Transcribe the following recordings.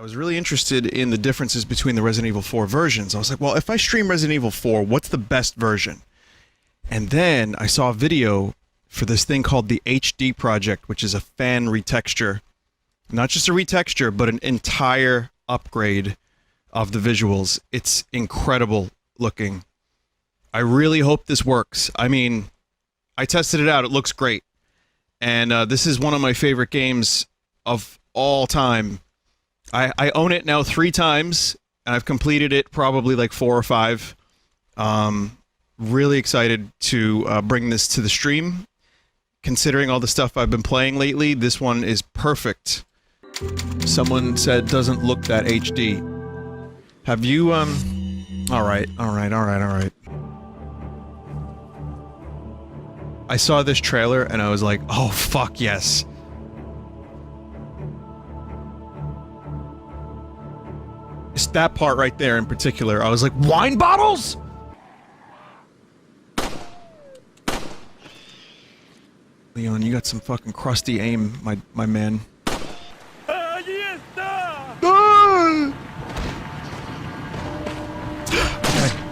was really interested in the differences between the Resident Evil 4 versions. I was like, well, if I stream Resident Evil 4, what's the best version? And then I saw a video for this thing called the HD Project, which is a fan retexture. Not just a retexture, but an entire upgrade of the visuals. It's incredible looking. I really hope this works. I mean, I tested it out. It looks great. And this is one of my favorite games of all time. I own it now 3 times, and I've completed it probably like 4 or 5. Really excited to bring this to the stream. Considering all the stuff I've been playing lately, this one is perfect. Someone said doesn't look that HD. Have you, Alright. I saw this trailer and I was like, oh fuck yes. It's that part right there in particular. I was like, wine bottles?! Leon, you got some fucking crusty aim, my man.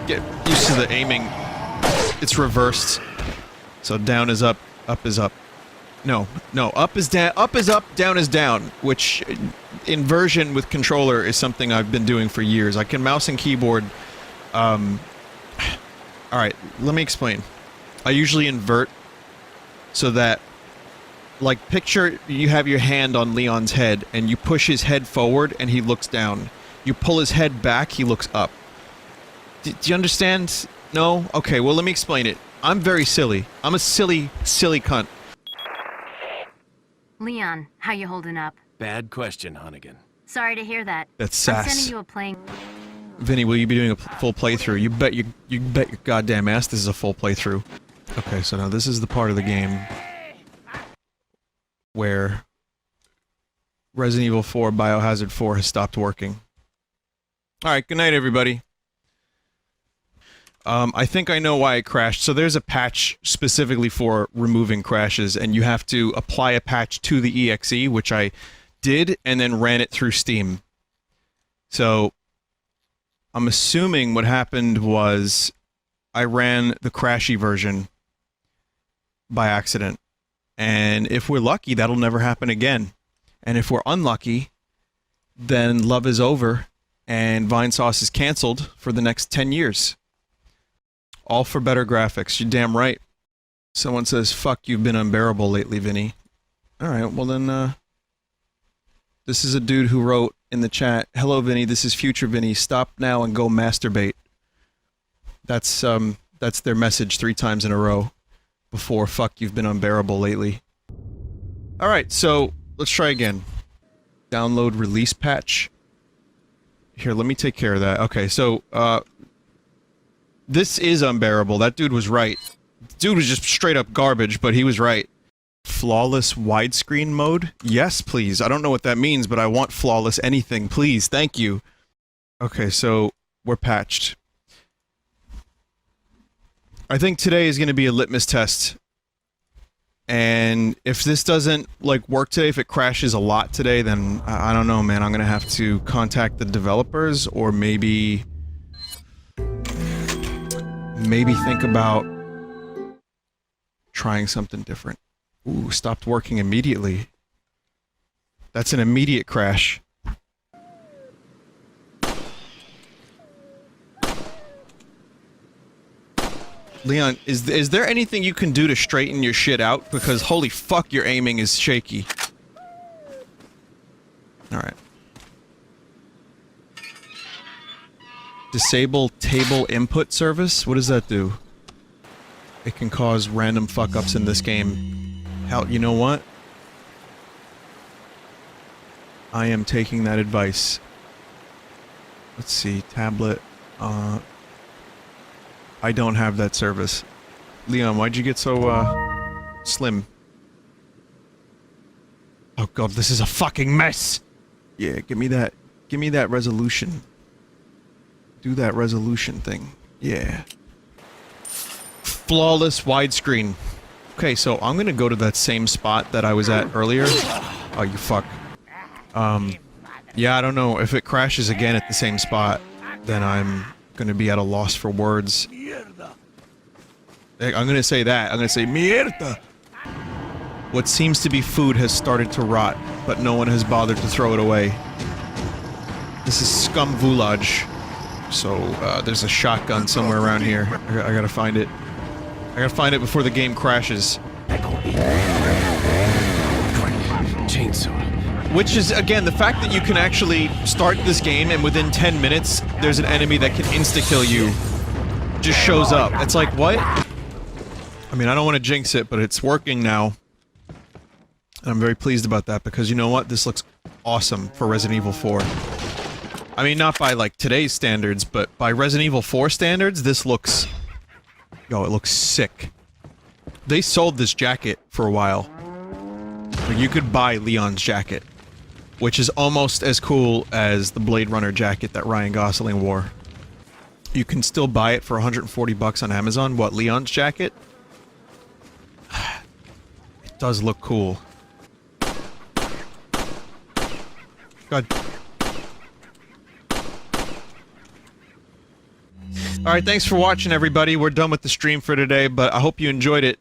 Get used to the aiming. It's reversed. So down is up, up is up. No, up is down, up is up, down is down, which inversion with controller is something I've been doing for years. I can mouse and keyboard. Alright, let me explain. I usually invert so that, like, picture you have your hand on Leon's head and you push his head forward and he looks down. You pull his head back, he looks up. Do you understand? No? Okay, well let me explain it. I'm very silly. I'm a silly cunt. Leon, how you holding up? Bad question, Hunnigan. Sorry to hear that. That's sass. I'm sending you a playing... Vinny, will you be doing a full playthrough? You bet your goddamn ass this is a full playthrough. Okay, so now this is the part of the game where Resident Evil 4 Biohazard 4 has stopped working. Alright, good night everybody. I think I know why it crashed. So there's a patch specifically for removing crashes, and you have to apply a patch to the EXE, which I did, and then ran it through Steam. So I'm assuming what happened was I ran the crashy version by accident. And if we're lucky, that'll never happen again. And if we're unlucky, then love is over, and Vinesauce is cancelled for the next 10 years. All for better graphics. You're damn right. Someone says, fuck, you've been unbearable lately, Vinny. Alright, well then, this is a dude who wrote in the chat, hello, Vinny, this is future Vinny. Stop now and go masturbate. That's their message 3 times in a row. Before, fuck, you've been unbearable lately. Alright, so, let's try again. Download release patch. Here, let me take care of that. Okay, so, this is unbearable. That dude was right. Dude was just straight up garbage, but he was right. Flawless widescreen mode? Yes, please. I don't know what that means, but I want flawless anything. Please, thank you. Okay, so, we're patched. I think today is going to be a litmus test. And if this doesn't, like, work today, if it crashes a lot today, then I don't know, man. I'm going to have to contact the developers, or maybe think about trying something different. Ooh, stopped working immediately. That's an immediate crash. Leon, is there anything you can do to straighten your shit out? Because holy fuck, your aiming is shaky. Alright. Disable table input service? What does that do? It can cause random fuck-ups in this game. Hell, you know what? I am taking that advice. Let's see, tablet, I don't have that service. Leon, why'd you get so, slim? Oh god, this is a fucking mess! Yeah, give me that resolution. Do that resolution thing. Yeah. Flawless widescreen. Okay, so I'm gonna go to that same spot that I was at earlier. Oh, you fuck. Yeah, I don't know. If it crashes again at the same spot, then I'm gonna be at a loss for words. I'm gonna say that. I'm gonna say mierda! What seems to be food has started to rot, but no one has bothered to throw it away. This is scum village. So, there's a shotgun somewhere around here. I gotta find it. I gotta find it before the game crashes. Chainsaw. Which is, again, the fact that you can actually start this game and within 10 minutes, there's an enemy that can insta-kill you. Just shows up. It's like, what? I mean, I don't want to jinx it, but it's working now. And I'm very pleased about that, because you know what? This looks awesome for Resident Evil 4. I mean, not by, like, today's standards, but by Resident Evil 4 standards, this looks... Yo, it looks sick. They sold this jacket for a while. Like, you could buy Leon's jacket, which is almost as cool as the Blade Runner jacket that Ryan Gosling wore. You can still buy it for 140 bucks on Amazon. What, Leon's jacket? It does look cool. God. Alright, thanks for watching, everybody. We're done with the stream for today, but I hope you enjoyed it.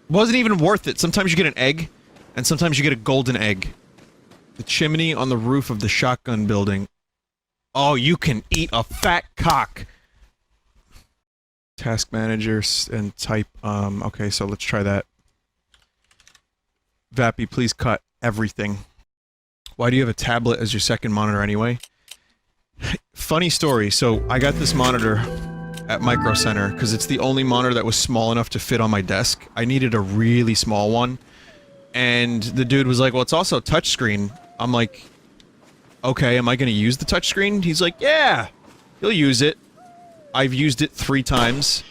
Wasn't even worth it. Sometimes you get an egg, and sometimes you get a golden egg. The chimney on the roof of the shotgun building. Oh, you can eat a fat cock! Task manager and type, okay, so let's try that. Vappy, please cut everything. Why do you have a tablet as your second monitor anyway? Funny story, so I got this monitor at Micro Center, because it's the only monitor that was small enough to fit on my desk. I needed a really small one. And the dude was like, well, it's also touchscreen. I'm like, okay, am I gonna use the touchscreen? He's like, yeah! You'll use it. I've used it 3 times.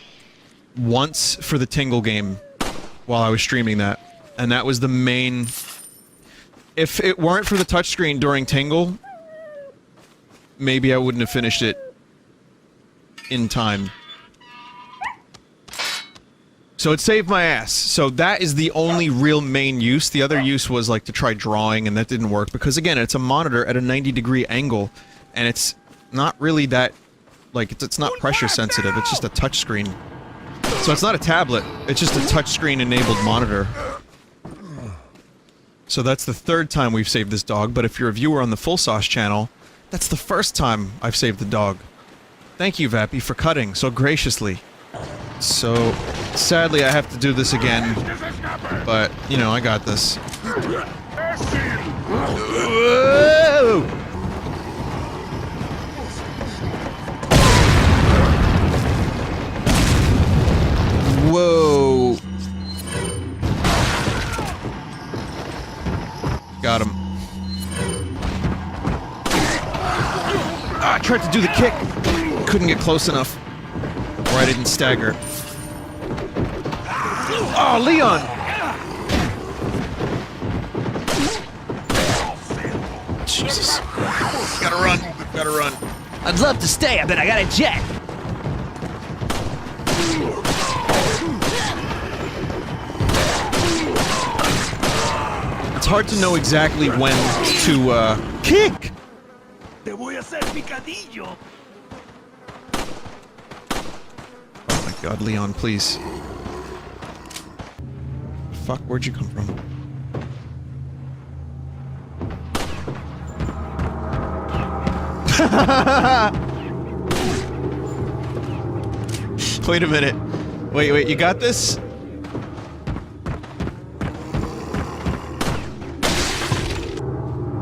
Once for the Tingle game, while I was streaming that. And that was the main... If it weren't for the touchscreen during Tingle, maybe I wouldn't have finished it in time. So it saved my ass. So that is the only real main use. The other use was like to try drawing, and that didn't work because again, it's a monitor at a 90-degree angle, and it's not really that like it's not pressure sensitive. It's just a touch screen. So it's not a tablet. It's just a touchscreen enabled monitor. So that's the 3rd time we've saved this dog, but if you're a viewer on the Full Sauce channel, that's the 1st time I've saved the dog. Thank you, Vappy, for cutting so graciously. So, sadly I have to do this again, but, you know, I got this. Whoa! Whoa! Got him. I tried to do the kick. Couldn't get close enough. Or I didn't stagger. Oh, Leon! Jesus. Gotta run. Gotta run. I'd love to stay, but I got a jet. It's hard to know exactly when to, kick! Oh my god, Leon, please. Fuck, where'd you come from? Wait a minute. Wait, you got this?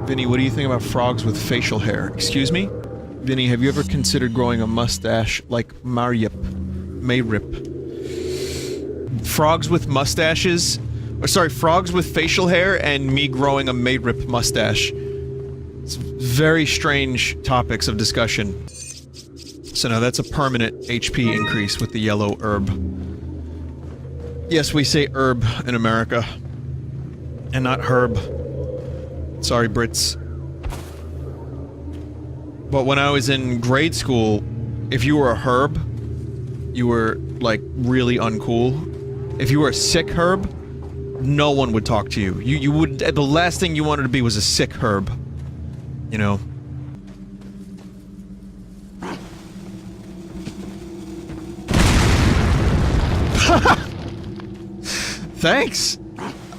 Vinny, what do you think about frogs with facial hair? Excuse me? Vinny, have you ever considered growing a mustache like Maryip? Frogs with mustaches? Or sorry, frogs with facial hair and me growing a Mayrip mustache. It's very strange topics of discussion. So no, that's a permanent HP increase with the yellow herb. Yes, we say herb in America. And not herb. Sorry, Brits. But when I was in grade school, if you were a herb, you were, like, really uncool. If you were a sick herb, no one would talk to you. You would. The last thing you wanted to be was a sick herb. You know. Thanks!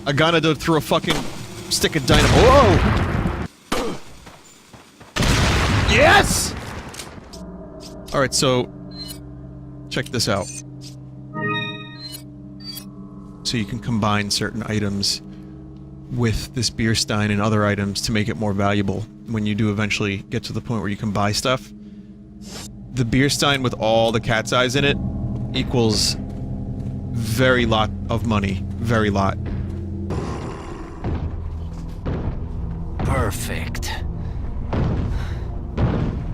Aganado threw a fucking stick of dynamite. Whoa! Yes! Alright, so... check this out. So you can combine certain items with this beer stein and other items to make it more valuable when you do eventually get to the point where you can buy stuff. The beer stein with all the cat's eyes in it equals very lot of money. Very lot. Perfect.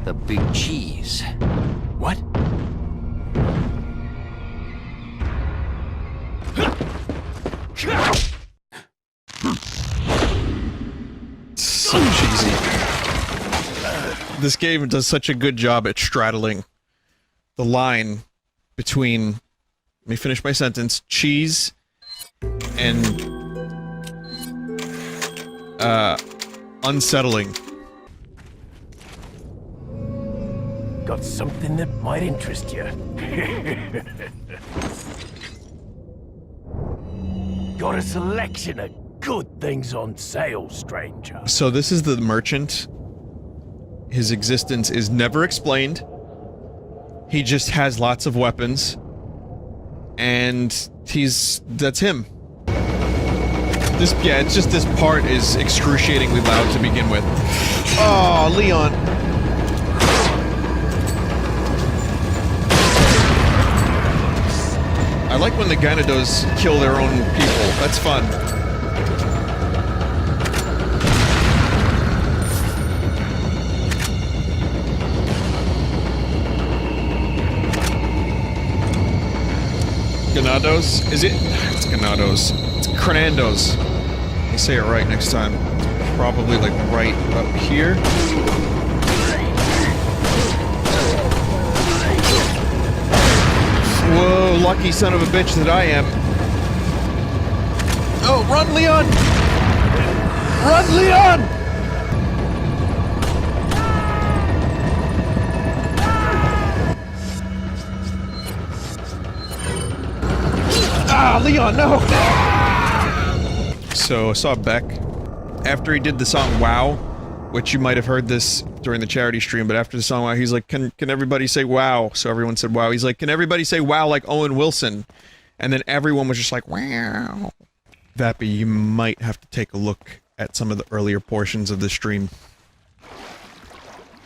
The big cheese. What? So cheesy. This game does such a good job at straddling the line between, let me finish my sentence, cheese and unsettling. Got something that might interest you. Got a selection of good things on sale, stranger. So this is the merchant. His existence is never explained. He just has lots of weapons. And that's him. Yeah, it's just this part is excruciatingly loud to begin with. Oh, Leon. I like when the Ganados kill their own people. That's fun. Ganados? Is it? It's Ganados. It's Crenandos. Let me say it right next time. It's probably like right up here. Whoa, lucky son of a bitch that I am. Oh, run, Leon! Run, Leon! Ah, Leon, no! So, I saw Beck. After he did the song WoW, which you might have heard this during the charity stream, but after the song WoW, he's like, can everybody say WoW? So everyone said WoW. He's like, can everybody say WoW like Owen Wilson? And then everyone was just like, wow. Vappy, you might have to take a look at some of the earlier portions of the stream.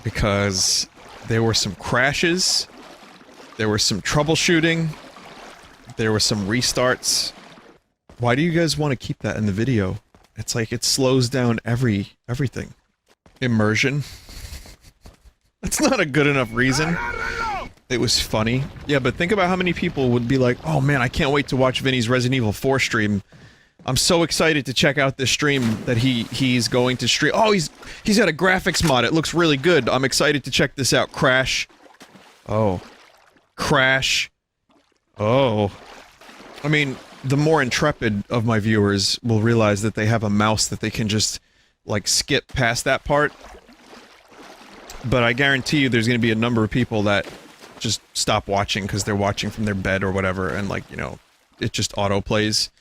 Because there were some crashes, there was some troubleshooting, there were some restarts. Why do you guys want to keep that in the video? It's like, it slows down everything. Immersion. That's not a good enough reason. It was funny. Yeah, but think about how many people would be like, oh man, I can't wait to watch Vinny's Resident Evil 4 stream. I'm so excited to check out this stream that he's going to stream. Oh, he's got a graphics mod. It looks really good. I'm excited to check this out. Crash. Oh. Crash. Oh. I mean, the more intrepid of my viewers will realize that they have a mouse that they can just, like, skip past that part. But I guarantee you there's gonna be a number of people that just stop watching because they're watching from their bed or whatever, and, like, you know, it just auto-plays.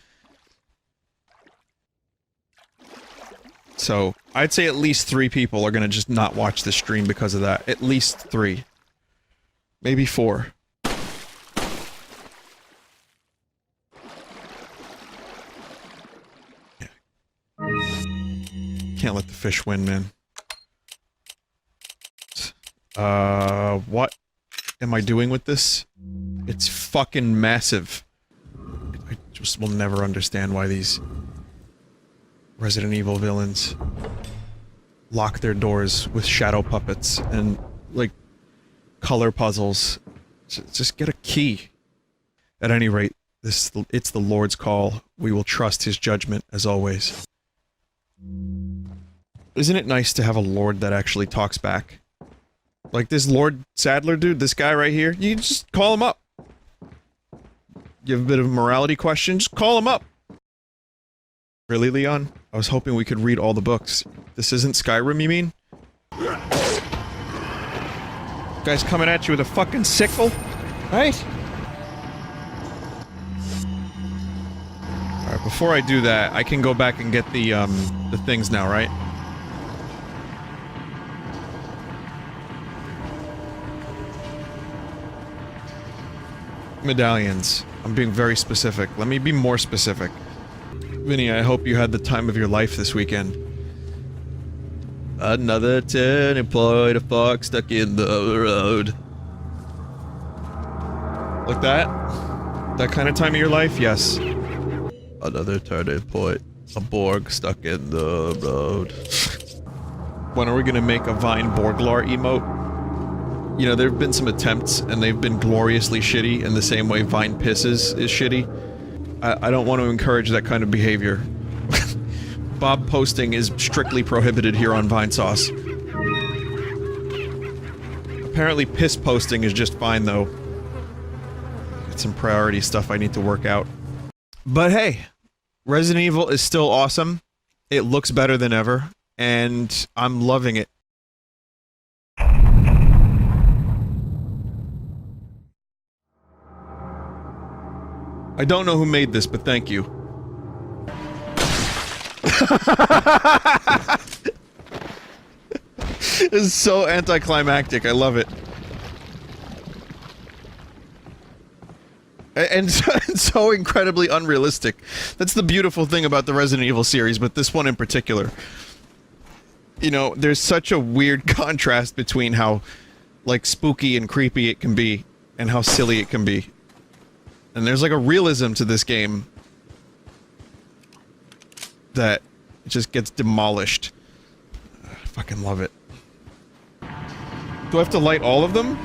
So, I'd say at least 3 people are gonna just not watch the stream because of that. At least 3. Maybe 4. Can't let the fish win, man. What am I doing with this? It's fucking massive. I just will never understand why these Resident Evil villains lock their doors with shadow puppets and, like, color puzzles. Just get a key. At any rate, it's the Lord's call. We will trust his judgment, as always. Isn't it nice to have a lord that actually talks back? Like this Lord Sadler dude, this guy right here, you just call him up. You have a bit of a morality question, just call him up. Really, Leon? I was hoping we could read all the books. This isn't Skyrim, you mean? Guy's coming at you with a fucking sickle? Right? Alright, before I do that, I can go back and get the things now, right? Medallions. I'm being very specific. Let me be more specific. Vinny, I hope you had the time of your life this weekend. Another turning point, a fork stuck in the road. Like that? That kind of time of your life? Yes. Another turning point, a Borg stuck in the road. When are we gonna make a Vine Borglar emote? You know, there have been some attempts, and they've been gloriously shitty in the same way Vine Pisses is shitty. I don't want to encourage that kind of behavior. Bob posting is strictly prohibited here on Vinesauce. Apparently piss posting is just fine, though. Got some priority stuff I need to work out. But hey, Resident Evil is still awesome. It looks better than ever, and I'm loving it. I don't know who made this, but thank you. This is so anticlimactic, I love it. And so incredibly unrealistic. That's the beautiful thing about the Resident Evil series, but this one in particular. You know, there's such a weird contrast between how, like, spooky and creepy it can be, and how silly it can be. And there's like a realism to this game that just gets demolished. I fucking love it. Do I have to light all of them?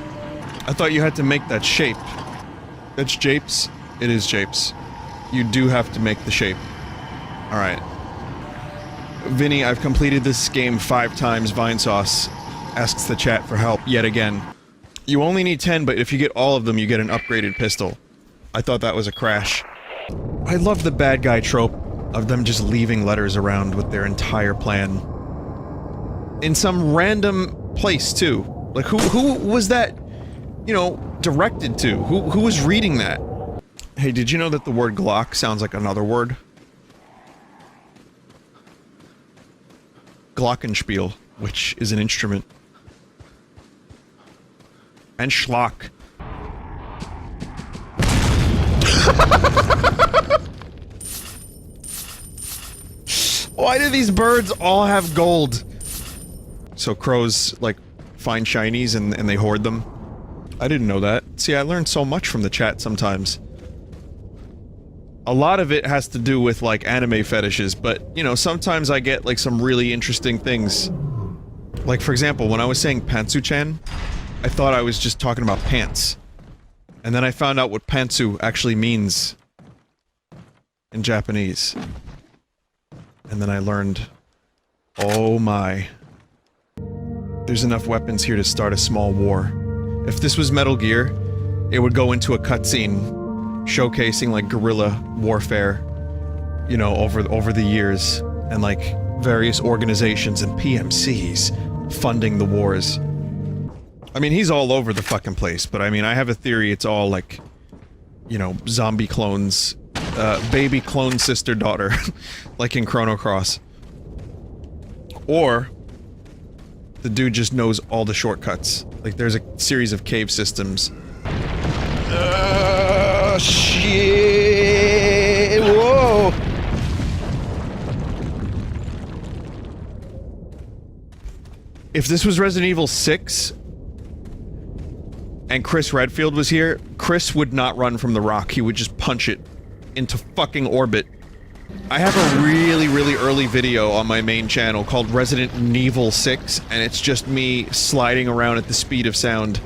I thought you had to make that shape. That's Japes? It is Japes. You do have to make the shape. Alright. Vinny, I've completed this game 5 times, Vinesauce asks the chat for help yet again. You only need 10, but if you get all of them, you get an upgraded pistol. I thought that was a crash. I love the bad guy trope of them just leaving letters around with their entire plan. In some random place, too. Like, who was that, you know, directed to? Who was reading that? Hey, did you know that the word Glock sounds like another word? Glockenspiel, which is an instrument. And Schlock. Why do these birds all have gold? So crows, like, find shinies and they hoard them? I didn't know that. See, I learned so much from the chat sometimes. A lot of it has to do with, like, anime fetishes, but, you know, sometimes I get, like, some really interesting things. Like, for example, when I was saying pantsu-chan, I thought I was just talking about pants. And then I found out what pantsu actually means in Japanese. And then I learned, oh my. There's enough weapons here to start a small war. If this was Metal Gear, it would go into a cutscene showcasing, like, guerrilla warfare, you know, over the years, and, like, various organizations and PMCs funding the wars. I mean, he's all over the fucking place, but I mean, I have a theory it's all, like, you know, zombie clones, baby clone sister-daughter, like in Chrono Cross. Or, the dude just knows all the shortcuts. Like, there's a series of cave systems. Shit! Whoa! If this was Resident Evil 6, and Chris Redfield was here, Chris would not run from the rock, he would just punch it into fucking orbit. I have a really, really early video on my main channel called Resident Evil 6, and it's just me sliding around at the speed of sound.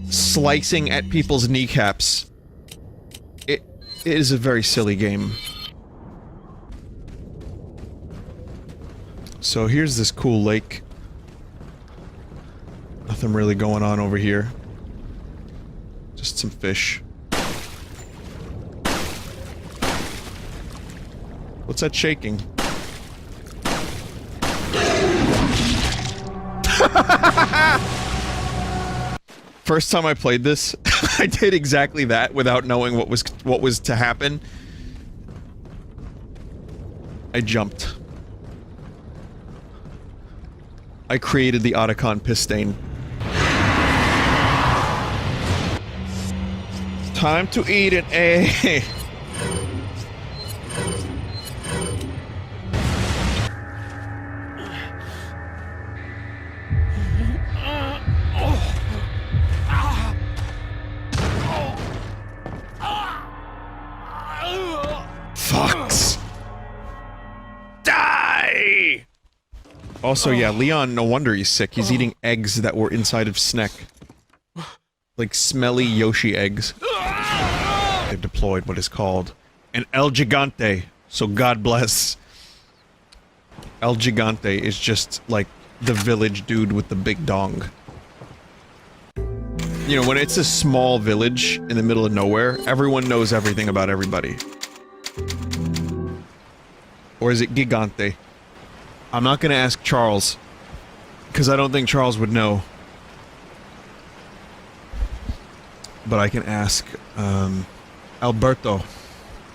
Slicing at people's kneecaps. It is a very silly game. So here's this cool lake. Nothing really going on over here. Just some fish. What's that shaking? First time I played this, I did exactly that without knowing what was to happen. I jumped. I created the Otacon piss stain. Time to eat an egg. Fucks. Die! Also, yeah, Leon, no wonder he's sick. He's eating eggs that were inside of Sneck. Like smelly Yoshi eggs. They've deployed what is called an El Gigante, so God bless. El Gigante is just like the village dude with the big dong. You know, when it's a small village in the middle of nowhere, everyone knows everything about everybody. Or is it Gigante? I'm not gonna ask Charles, because I don't think Charles would know. But I can ask, Alberto.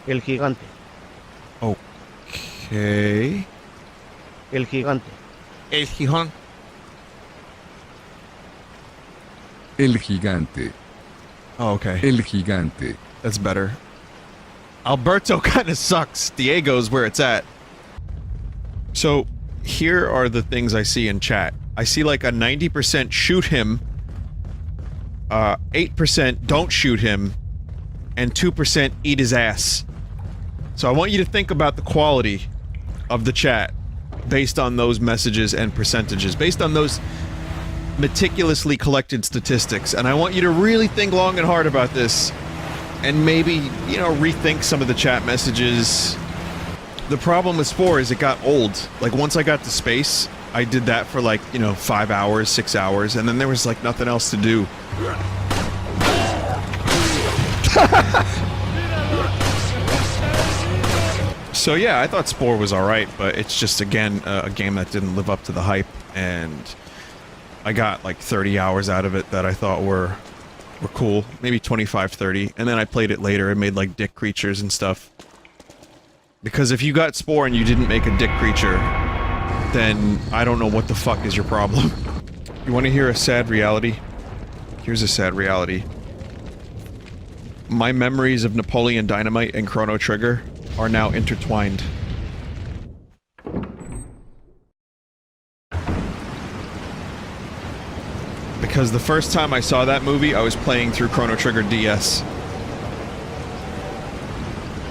El gigante. Okay. El gigante. El Gijón. El gigante. Oh, okay. El gigante. That's better. Alberto kinda sucks. Diego's where it's at. So, here are the things I see in chat. I see like a 90% shoot him, 8% don't shoot him, and 2% eat his ass. So I want you to think about the quality of the chat based on those messages and percentages, based on those meticulously collected statistics, and I want you to really think long and hard about this, and maybe, you know, rethink some of the chat messages. The problem with Spore is it got old. Like, once I got to space, I did that for like, you know, 5 hours, 6 hours, and then there was like nothing else to do. So yeah, I thought Spore was alright, but it's just, again, a game that didn't live up to the hype, and I got like 30 hours out of it that I thought were cool. Maybe 25, 30, and then I played it later and made like dick creatures and stuff. Because if you got Spore and you didn't make a dick creature, then I don't know what the fuck is your problem. You want to hear a sad reality? Here's a sad reality. My memories of Napoleon Dynamite and Chrono Trigger are now intertwined. Because the first time I saw that movie, I was playing through Chrono Trigger DS.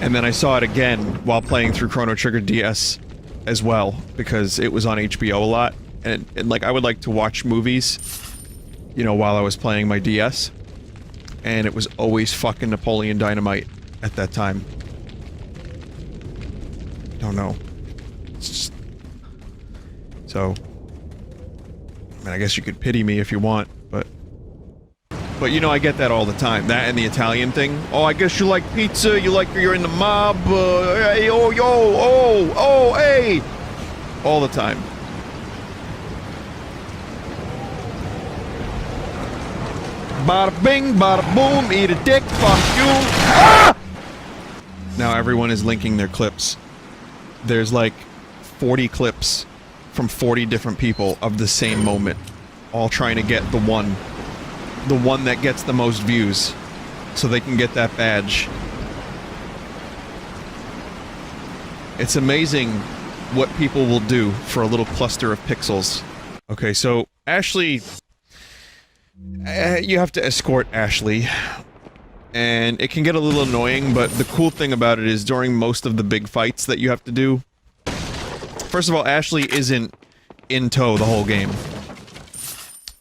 And then I saw it again while playing through Chrono Trigger DS as well, because it was on HBO a lot. And like, I would like to watch movies, you know, while I was playing my DS. And it was always fucking Napoleon Dynamite at that time. Don't know. It's just... So... I mean, I guess you could pity me if you want, but... But you know, I get that all the time. That and the Italian thing. Oh, I guess you like pizza, you're in the mob, hey, oh, yo, oh, hey! All the time. Bada bing, bada boom, eat a dick, fuck you! Ah! Now everyone is linking their clips. There's like 40 clips from 40 different people of the same moment. All trying to get the one that gets the most views, so they can get that badge. It's amazing what people will do for a little cluster of pixels. Okay, so Ashley... you have to escort Ashley. And it can get a little annoying, but the cool thing about it is during most of the big fights that you have to do... First of all, Ashley isn't in tow the whole game.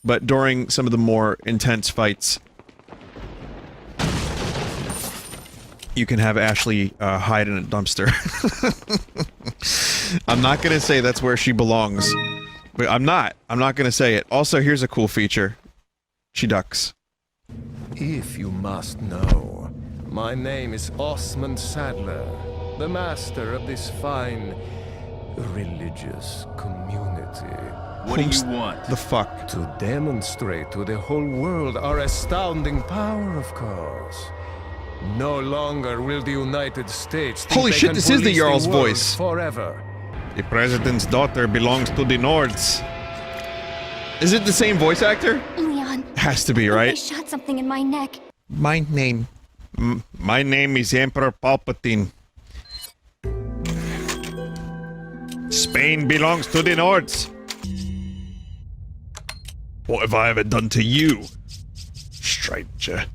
But during some of the more intense fights, you can have Ashley hide in a dumpster. I'm not gonna say that's where she belongs. But I'm not gonna say it. Also, here's a cool feature. She ducks. If you must know, my name is Osman Sadler. the master of this fine religious community. What do you want? The fuck? To demonstrate to the whole world our astounding power, of course. No longer will the United States think Holy they shit, can this is the police Jarl's world voice. forever. The president's daughter belongs to the Nords. Is it the same voice actor? Leon. Has to be, They right? shot something in my neck. My name is Emperor Palpatine. Spain belongs to the Nords. What have I ever done to you, stranger?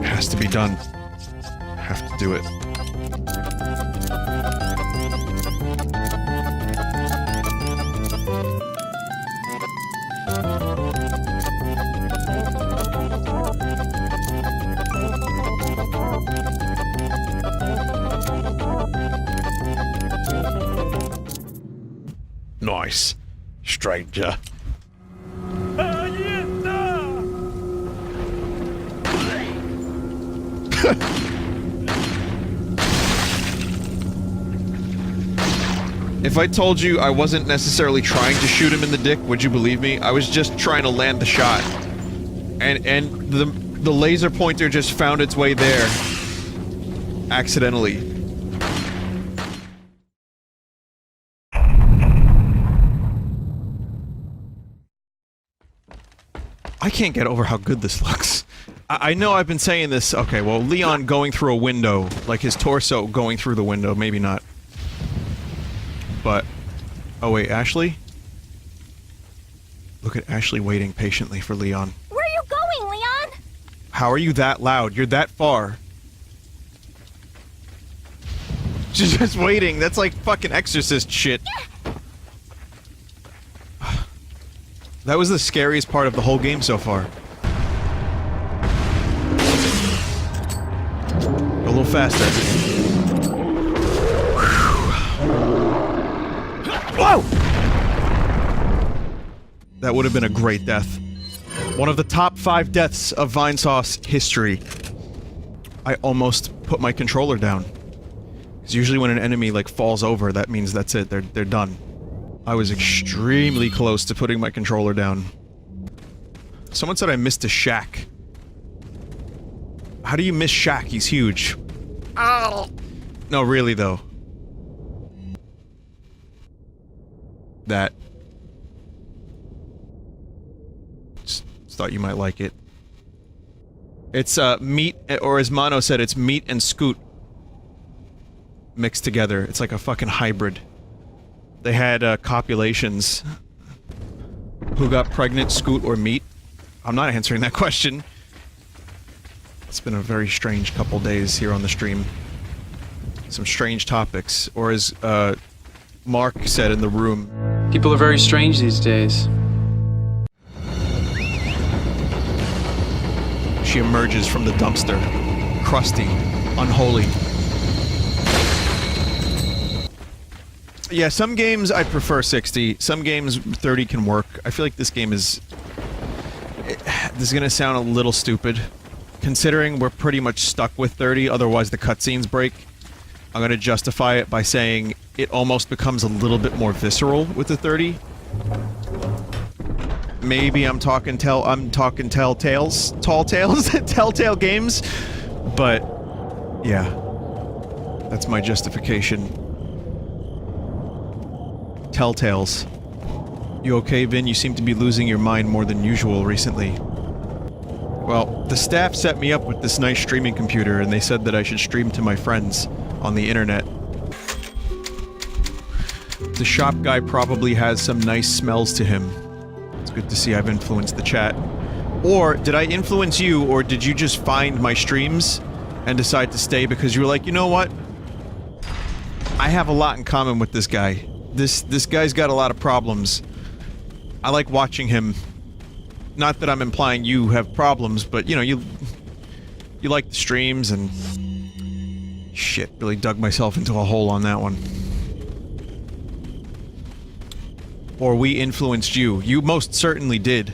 Has to be done. Have to do it. Nice, stranger. If I told you I wasn't necessarily trying to shoot him in the dick, would you believe me? I was just trying to land the shot. And the laser pointer just found its way there. Accidentally. I can't get over how good this looks. I know I've been saying this. Okay, well, Leon going through a window, like his torso going through the window, maybe not. But, oh wait, Ashley? Look at Ashley waiting patiently for Leon. Where are you going, Leon? How are you that loud? You're that far. She's just waiting. That's like fucking Exorcist shit. That was the scariest part of the whole game so far. A little faster. Whoa! That would have been a great death. One of the top 5 deaths of Vinesauce history. I almost put my controller down. Because usually when an enemy, like, falls over, that means that's it. They're done. I was extremely close to putting my controller down. Someone said I missed a Shaq. How do you miss Shaq? He's huge. Oh. No, really, though. That. Just thought you might like it. It's, meat, or as Mono said, it's meat and scoot. Mixed together. It's like a fucking hybrid. They had, copulations. Who got pregnant, Scoot or Meat? I'm not answering that question. It's been a very strange couple days here on the stream. Some strange topics. Or as, Mark said in the room. People are very strange these days. She emerges from the dumpster. Crusty. Unholy. Yeah, some games I prefer 60. Some games 30 can work. I feel like this game is... This is gonna sound a little stupid. Considering we're pretty much stuck with 30, otherwise the cutscenes break. I'm gonna justify it by saying it almost becomes a little bit more visceral with the 30. Maybe I'm talking telltales? Tall tales? Telltale games? But... yeah. That's my justification. Telltales. You okay, Vin? You seem to be losing your mind more than usual recently. Well, the staff set me up with this nice streaming computer, and they said that I should stream to my friends on the internet. The shop guy probably has some nice smells to him. It's good to see I've influenced the chat. Or, did I influence you, or did you just find my streams and decide to stay because you were like, you know what? I have a lot in common with this guy. This guy's got a lot of problems. I like watching him. Not that I'm implying you have problems, but you know, you like the streams and... Shit, really dug myself into a hole on that one. Or we influenced you. You most certainly did.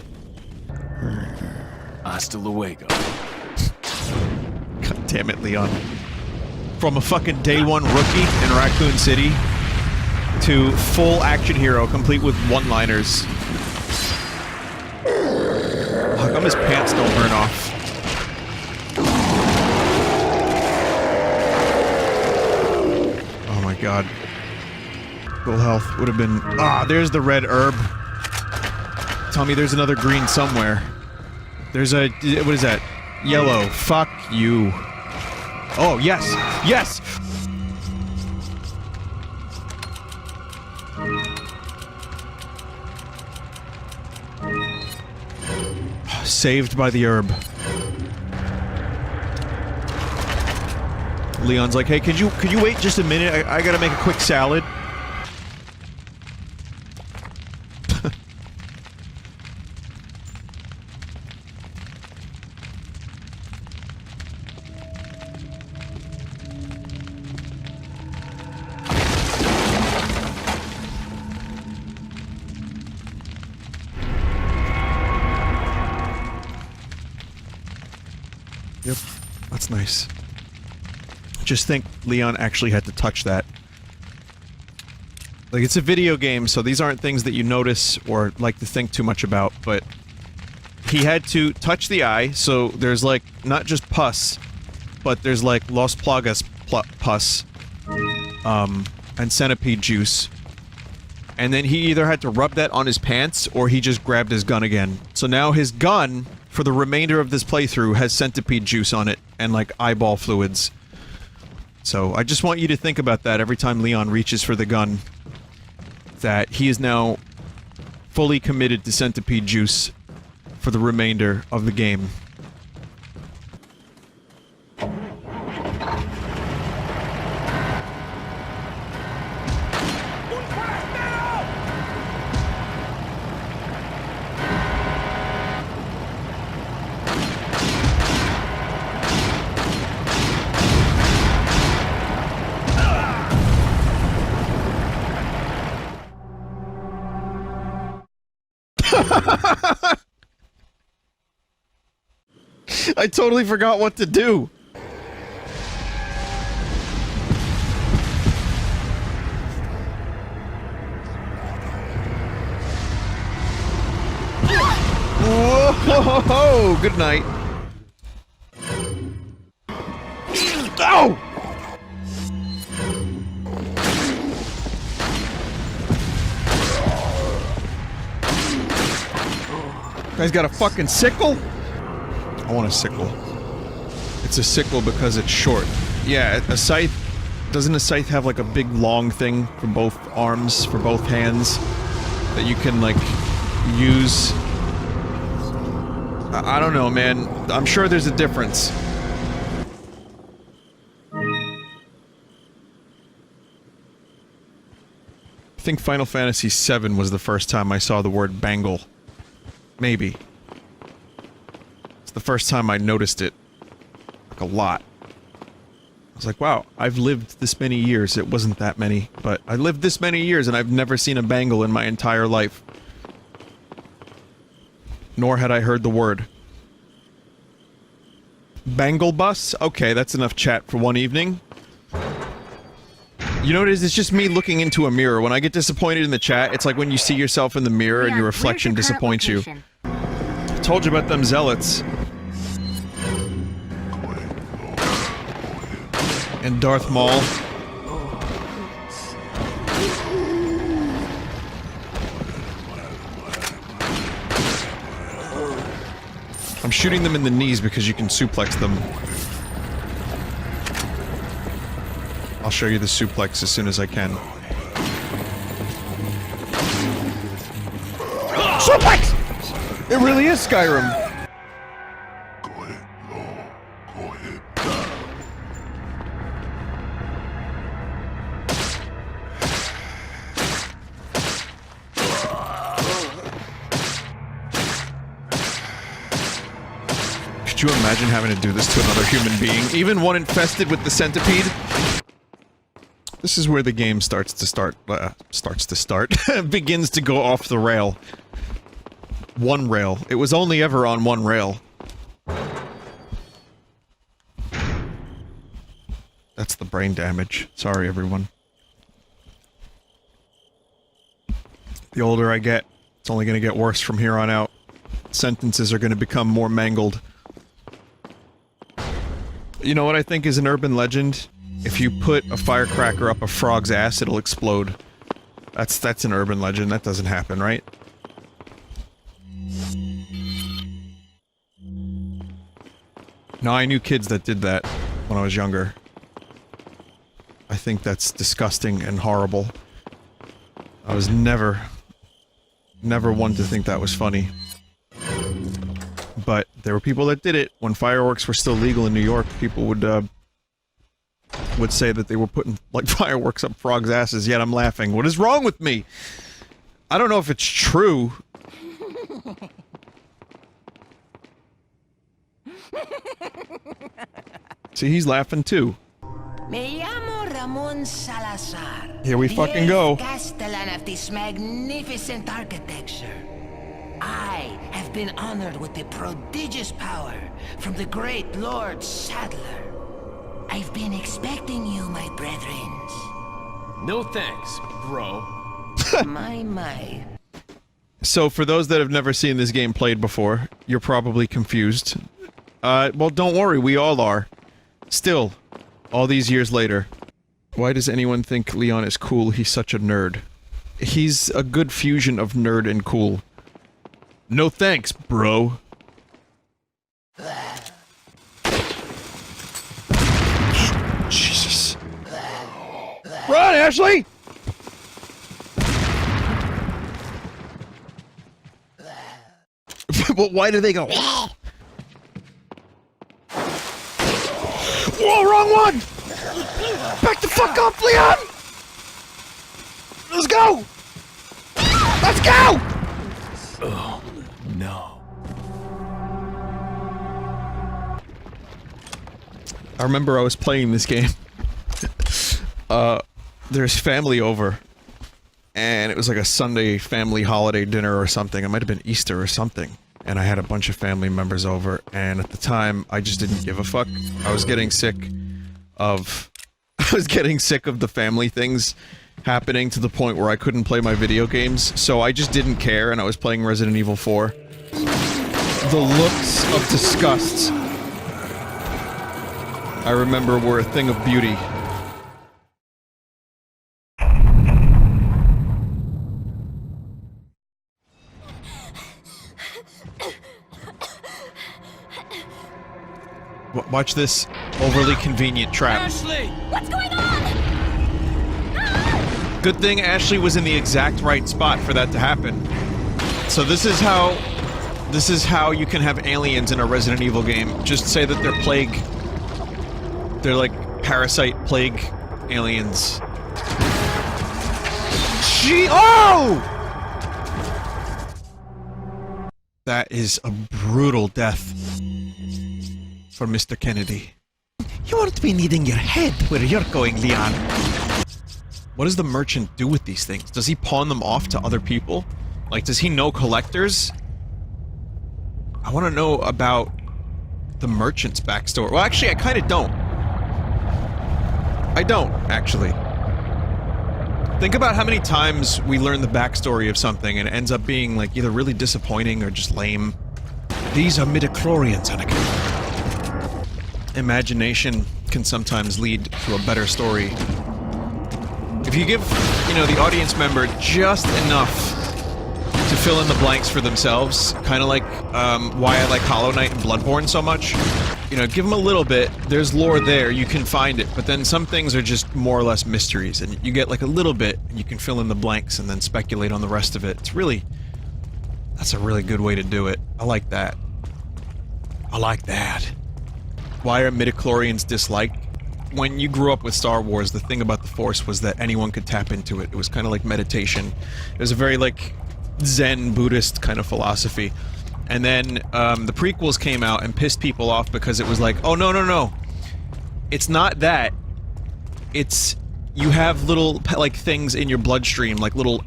Hasta luego. God damn it, Leon. From a fucking day one rookie in Raccoon City to full action hero complete with one-liners. How come his pants don't burn off? Oh my god. Full health would have been... Ah, there's the red herb. Tell me there's another green somewhere. There's a... What is that? Yellow. Fuck you. Oh, yes! Yes! Saved by the herb. Leon's like, hey, could you wait just a minute? I gotta make a quick salad. Yep, that's nice. Just think Leon actually had to touch that. Like, it's a video game, so these aren't things that you notice or like to think too much about, but he had to touch the eye, so there's like, not just pus, but there's like Los Plagas pus, and centipede juice. And then he either had to rub that on his pants, or he just grabbed his gun again. So now his gun, for the remainder of this playthrough, has centipede juice on it, and like eyeball fluids. So I just want you to think about that every time Leon reaches for the gun. That he is now fully committed to centipede juice for the remainder of the game. I totally forgot what to do. Whoa! Good night. Ow! Guy's got a fucking sickle? I want a sickle. It's a sickle because it's short. Yeah, a scythe... Doesn't a scythe have like a big long thing for both arms, for both hands? That you can like... use... I don't know, man. I'm sure there's a difference. I think Final Fantasy VII was the first time I saw the word bangle. Maybe. It's the first time I noticed it. Like, a lot. I was like, wow, I've lived this many years. It wasn't that many, but I lived this many years and I've never seen a bangle in my entire life. Nor had I heard the word. Bangle bus? Okay, that's enough chat for one evening. You know what it is? It's just me looking into a mirror. When I get disappointed in the chat, it's like when you see yourself in the mirror and your reflection disappoints you. I told you about them zealots. And Darth Maul. I'm shooting them in the knees because you can suplex them. I'll show you the suplex as soon as I can. Suplex! It really is Skyrim. Could you imagine having to do this to another human being? Even one infested with the centipede? This is where the game begins to go off the rail. One rail. It was only ever on one rail. That's the brain damage. Sorry, everyone. The older I get, it's only gonna get worse from here on out. Sentences are gonna become more mangled. You know what I think is an urban legend? If you put a firecracker up a frog's ass, it'll explode. That's an urban legend. That doesn't happen, right? No, I knew kids that did that when I was younger. I think that's disgusting and horrible. I was never one to think that was funny. But there were people that did it. When fireworks were still legal in New York, people would say that they were putting, like, fireworks up frogs' asses, yet I'm laughing. What is wrong with me? I don't know if it's true. See, he's laughing too. Me llamo Ramon Salazar. Here we fucking go. Castellan of this magnificent architecture. I have been honored with the prodigious power from the great Lord Sadler. I've been expecting you, my brethrens. No thanks, bro. My. So, for those that have never seen this game played before, you're probably confused. Well, don't worry, we all are. Still, all these years later. Why does anyone think Leon is cool? He's such a nerd. He's a good fusion of nerd and cool. No thanks, bro. Jesus. Run, Ashley! But why do they go? Whoa, wrong one! Back the fuck up, Leon! Let's go! Let's go! Oh, no. I remember I was playing this game. There's family over. And it was like a Sunday family holiday dinner or something. It might have been Easter or something. And I had a bunch of family members over, and at the time, I just didn't give a fuck. I was getting sick of the family things happening to the point where I couldn't play my video games, so I just didn't care, and I was playing Resident Evil 4. The looks of disgust, I remember, were a thing of beauty. Watch this overly convenient trap. Ashley! What's going on? Good thing Ashley was in the exact right spot for that to happen. So this is how you can have aliens in a Resident Evil game. Just say that they're plague. They're like parasite plague aliens. Oh! That is a brutal death for Mr. Kennedy. You won't be needing your head where you're going, Leon. What does the merchant do with these things? Does he pawn them off to other people? Like, does he know collectors? I want to know about the merchant's backstory. Well, actually, I kind of don't. I don't, actually. Think about how many times we learn the backstory of something and it ends up being, like, either really disappointing or just lame. These are midichlorians, Anakin. Imagination can sometimes lead to a better story. If you give, you know, the audience member just enough to fill in the blanks for themselves, kind of like why I like Hollow Knight and Bloodborne so much, you know, give them a little bit, there's lore there, you can find it, but then some things are just more or less mysteries, and you get like a little bit, and you can fill in the blanks and then speculate on the rest of it. It's really, that's a really good way to do it. I like that. I like that. Why are midichlorians disliked? When you grew up with Star Wars, the thing about the Force was that anyone could tap into it. It was kind of like meditation. It was a very, like, Zen Buddhist kind of philosophy. And then, the prequels came out and pissed people off because it was like, oh, no, no, no. It's not that. It's you have little, like, things in your bloodstream, like little,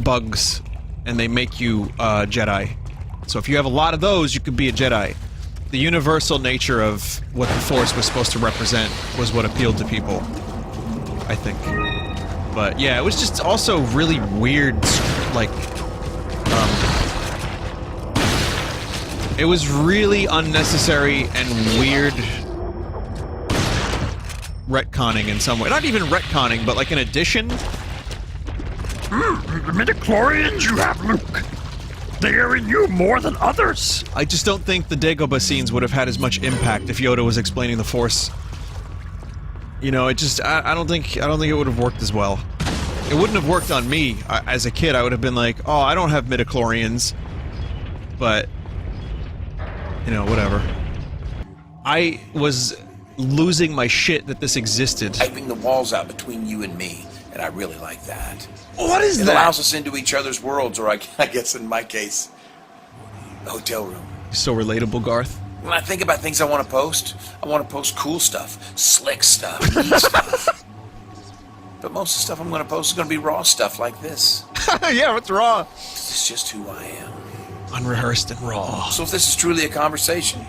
bugs, and they make you, Jedi. So if you have a lot of those, you could be a Jedi. The universal nature of what the Force was supposed to represent was what appealed to people, I think. But yeah, it was just also really weird, like, it was really unnecessary and weird retconning in some way. Not even retconning, but like an addition. The midichlorians you have, Luke. They are in you more than others. I just don't think the Dagobah scenes would have had as much impact if Yoda was explaining the Force. You know, it just, I don't think it would have worked as well. It wouldn't have worked on me. As a kid, I would have been like, oh, I don't have midichlorians. But, you know, whatever. I was losing my shit that this existed. Wiping the walls out between you and me, and I really like that. What is It that? allows us into each other's worlds, or I guess in my case, the hotel room. So relatable, Garth. When I think about things I want to post cool stuff, slick stuff, neat stuff. But most of the stuff I'm going to post is going to be raw stuff like this. Yeah, what's raw? It's just who I am. Unrehearsed and raw. So if this is truly a conversation,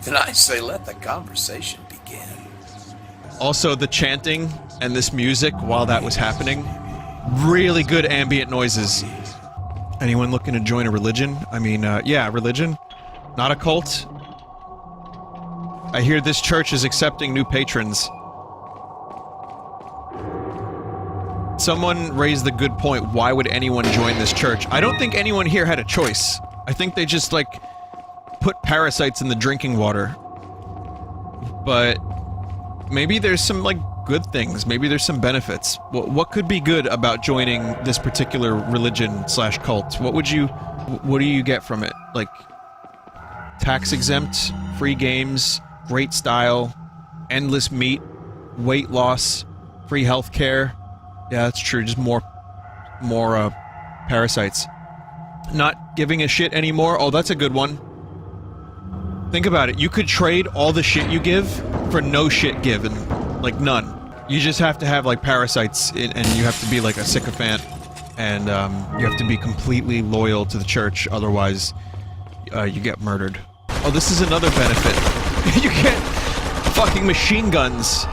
then I say let the conversation begin. Also, the chanting and this music while that was happening, really good ambient noises. Anyone looking to join a religion? I mean, yeah, religion. Not a cult. I hear this church is accepting new patrons. Someone raised the good point, why would anyone join this church? I don't think anyone here had a choice. I think they just, like, put parasites in the drinking water. But maybe there's some, like, good things. Maybe there's some benefits. What could be good about joining this particular religion/cult? What do you get from it? Like, tax exempt, free games, great style, endless meat, weight loss, free healthcare. Yeah, that's true. Just more parasites. Not giving a shit anymore. Oh, that's a good one. Think about it. You could trade all the shit you give for no shit given. Like, none. You just have to have, like, parasites, and you have to be, like, a sycophant, and, you have to be completely loyal to the church, otherwise, you get murdered. Oh, this is another benefit. You get fucking machine guns.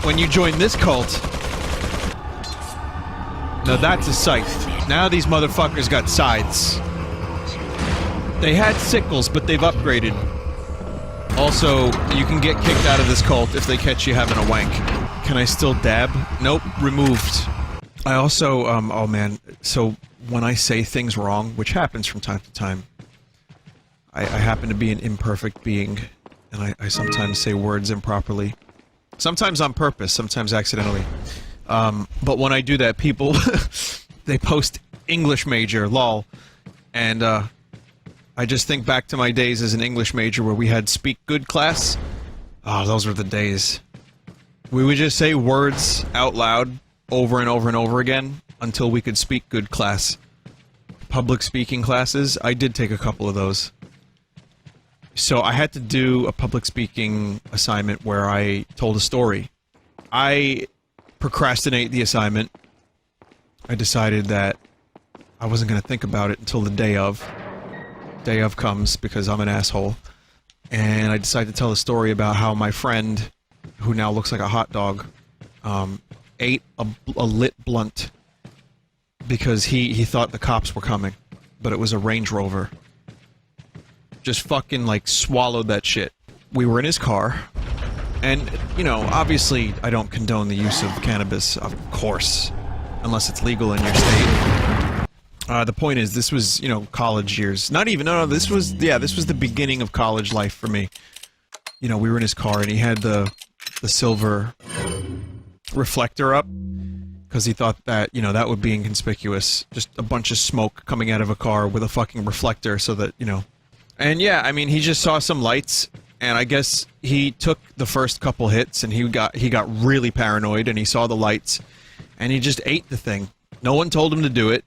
When you join this cult... Now that's a scythe. Now these motherfuckers got sides. They had sickles, but they've upgraded. Also, you can get kicked out of this cult if they catch you having a wank. Can I still dab? Nope, removed. I also, oh man, so when I say things wrong, which happens from time to time, I happen to be an imperfect being, and I sometimes say words improperly. Sometimes on purpose, sometimes accidentally. But when I do that, people, they post English major, lol, and, I just think back to my days as an English major where we had speak good class. Oh, those were the days. We would just say words out loud over and over and over again until we could speak good class. Public speaking classes, I did take a couple of those. So I had to do a public speaking assignment where I told a story. I procrastinate the assignment. I decided that I wasn't going to think about it until the day of. Day of comes because I'm an asshole, and I decided to tell a story about how my friend, who now looks like a hot dog, ate a lit blunt because he thought the cops were coming, but it was a Range Rover. Just fucking, like, swallowed that shit. We were in his car, and, you know, obviously I don't condone the use of cannabis, of course, unless it's legal in your state. The point is, this was, you know, college years. Not even, no, this was, yeah, this was the beginning of college life for me. You know, we were in his car, and he had the silver reflector up, because he thought that, you know, that would be inconspicuous. Just a bunch of smoke coming out of a car with a fucking reflector, so that, you know. And yeah, I mean, he just saw some lights, and I guess he took the first couple hits, and he got really paranoid, and he saw the lights, and he just ate the thing. No one told him to do it.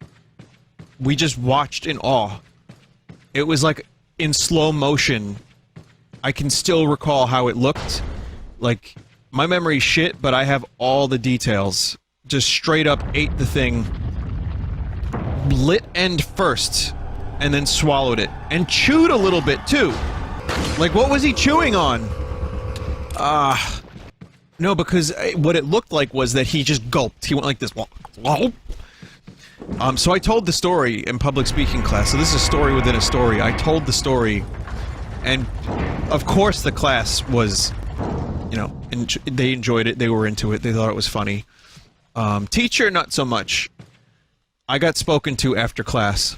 We just watched in awe. It was like in slow motion. I can still recall how it looked. Like, my memory's shit, but I have all the details. Just straight up ate the thing, lit end first, and then swallowed it. And chewed a little bit, too. Like, what was he chewing on? No, because what it looked like was that he just gulped. He went like this. So I told the story in public speaking class. So this is a story within a story. I told the story, and of course the class was, you know, they enjoyed it. They were into it. They thought it was funny. Teacher, not so much. I got spoken to after class,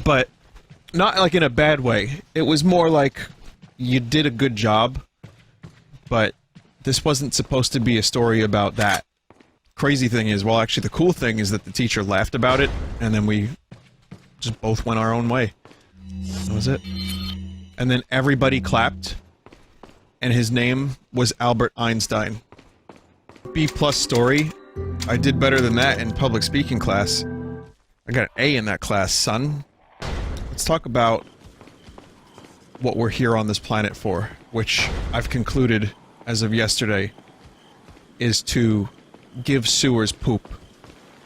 but not like in a bad way. It was more like, you did a good job, but this wasn't supposed to be a story about that. Crazy thing is, well, actually the cool thing is that the teacher laughed about it, and then we just both went our own way. That was it. And then everybody clapped, and his name was Albert Einstein. B+ story. I did better than that in public speaking class. I got an A in that class, son. Let's talk about what we're here on this planet for, which I've concluded, as of yesterday, is to give sewers poop.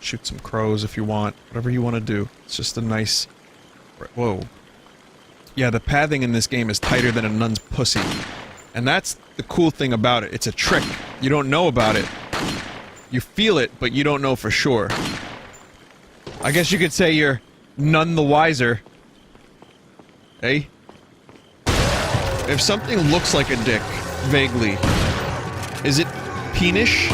Shoot some crows if you want. Whatever you want to do. It's just a nice... Whoa. Yeah, the pathing in this game is tighter than a nun's pussy. And that's the cool thing about it. It's a trick. You don't know about it. You feel it, but you don't know for sure. I guess you could say you're none the wiser. Hey? If something looks like a dick, vaguely, is it peenish?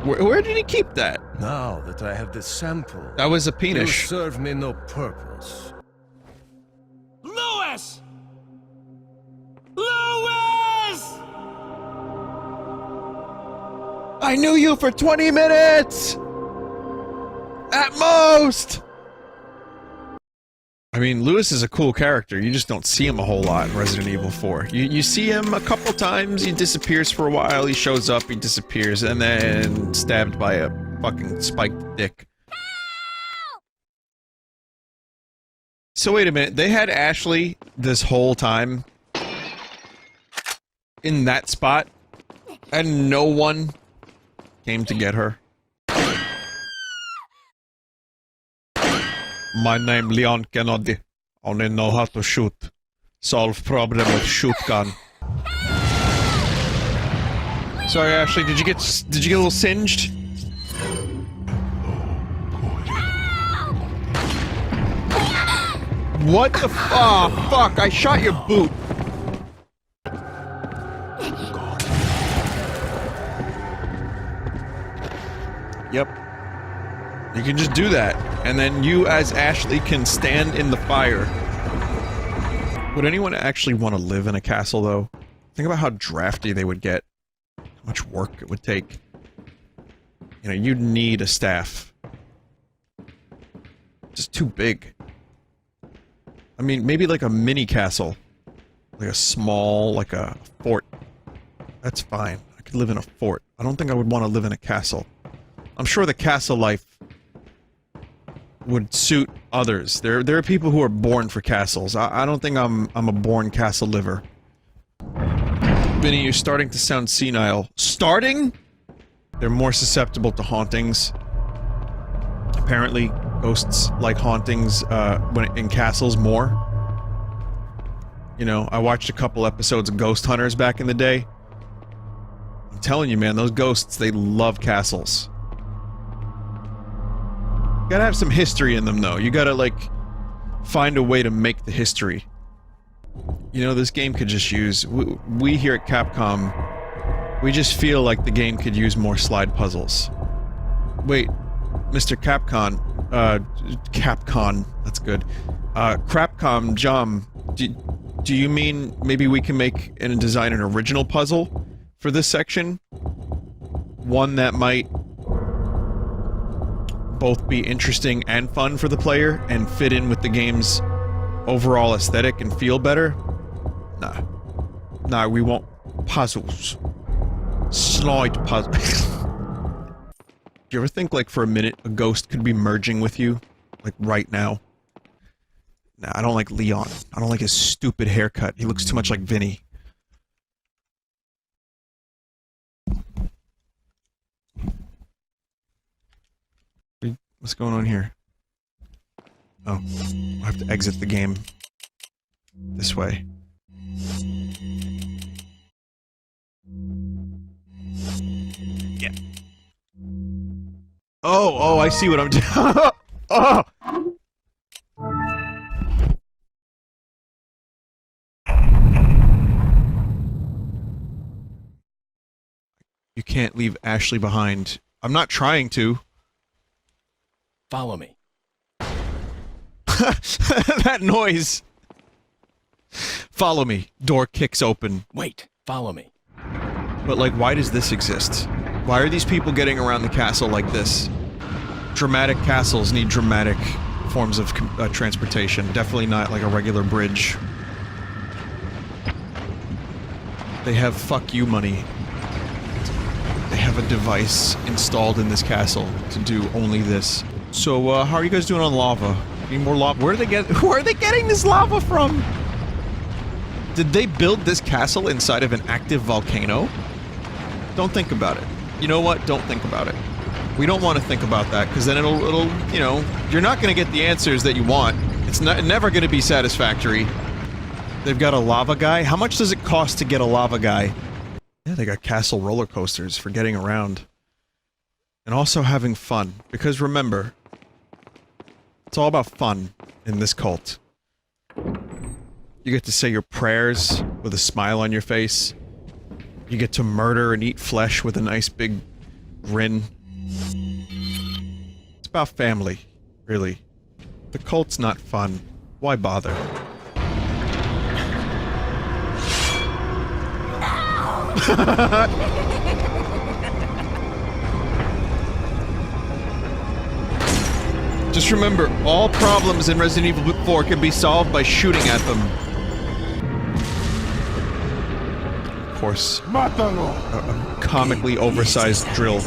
Where did he keep that? Now that I have the sample, That was a will penis. serve me no purpose. Lewis! Lewis! I knew you for 20 minutes! At most! I mean, Lewis is a cool character. You just don't see him a whole lot in Resident Evil 4. You see him a couple times, he disappears for a while, he shows up, he disappears, and then stabbed by a fucking spiked dick. So wait a minute, they had Ashley this whole time in that spot, and no one came to get her. My name Leon Kennedy. Only know how to shoot. Solve problem with shoot gun. Sorry, Ashley. Did you get a little singed? What the oh, fuck! I shot your boot. Yep. You can just do that, and then you, as Ashley, can stand in the fire. Would anyone actually want to live in a castle, though? Think about how drafty they would get. How much work it would take. You know, you'd need a staff. Just too big. I mean, maybe like a mini castle. Like a small, like a fort. That's fine. I could live in a fort. I don't think I would want to live in a castle. I'm sure the castle life would suit others. There are people who are born for castles. I don't think I'm a born castle liver. Vinny, you're starting to sound senile. Starting? They're more susceptible to hauntings. Apparently, ghosts like hauntings in castles more. You know, I watched a couple episodes of Ghost Hunters back in the day. I'm telling you, man, those ghosts, they love castles. Gotta have some history in them, though. You gotta, like, find a way to make the history. You know, this game could just use... We here at Capcom, we just feel like the game could use more slide puzzles. Wait, Mr. Capcom, Capcom, that's good. Crapcom, Jom, do you mean maybe we can make and design an original puzzle for this section? One that might both be interesting and fun for the player, and fit in with the game's overall aesthetic and feel better? Nah. Nah, we want puzzles. Slide puzzles. Do you ever think, like, for a minute, a ghost could be merging with you? Like, right now. Nah, I don't like Leon. I don't like his stupid haircut. He looks too much like Vinny. What's going on here? Oh, I have to exit the game. This way. Yeah. Oh, I see what I'm doing. Oh! You can't leave Ashley behind. I'm not trying to. Follow me. That noise. Follow me. Door kicks open. Wait, follow me. But, like, why does this exist? Why are these people getting around the castle like this? Dramatic castles need dramatic forms of transportation. Definitely not like a regular bridge. They have fuck you money. They have a device installed in this castle to do only this. So, how are you guys doing on lava? Need more lava? Where are they getting this lava from? Did they build this castle inside of an active volcano? Don't think about it. You know what? Don't think about it. We don't want to think about that, because then it'll, you know, you're not going to get the answers that you want. It's never going to be satisfactory. They've got a lava guy? How much does it cost to get a lava guy? Yeah, they got castle roller coasters for getting around. And also having fun. Because remember, it's all about fun in this cult. You get to say your prayers with a smile on your face. You get to murder and eat flesh with a nice big grin. It's about family, really. The cult's not fun. Why bother? Just remember, all problems in Resident Evil 4 can be solved by shooting at them. Of course, a comically oversized drill.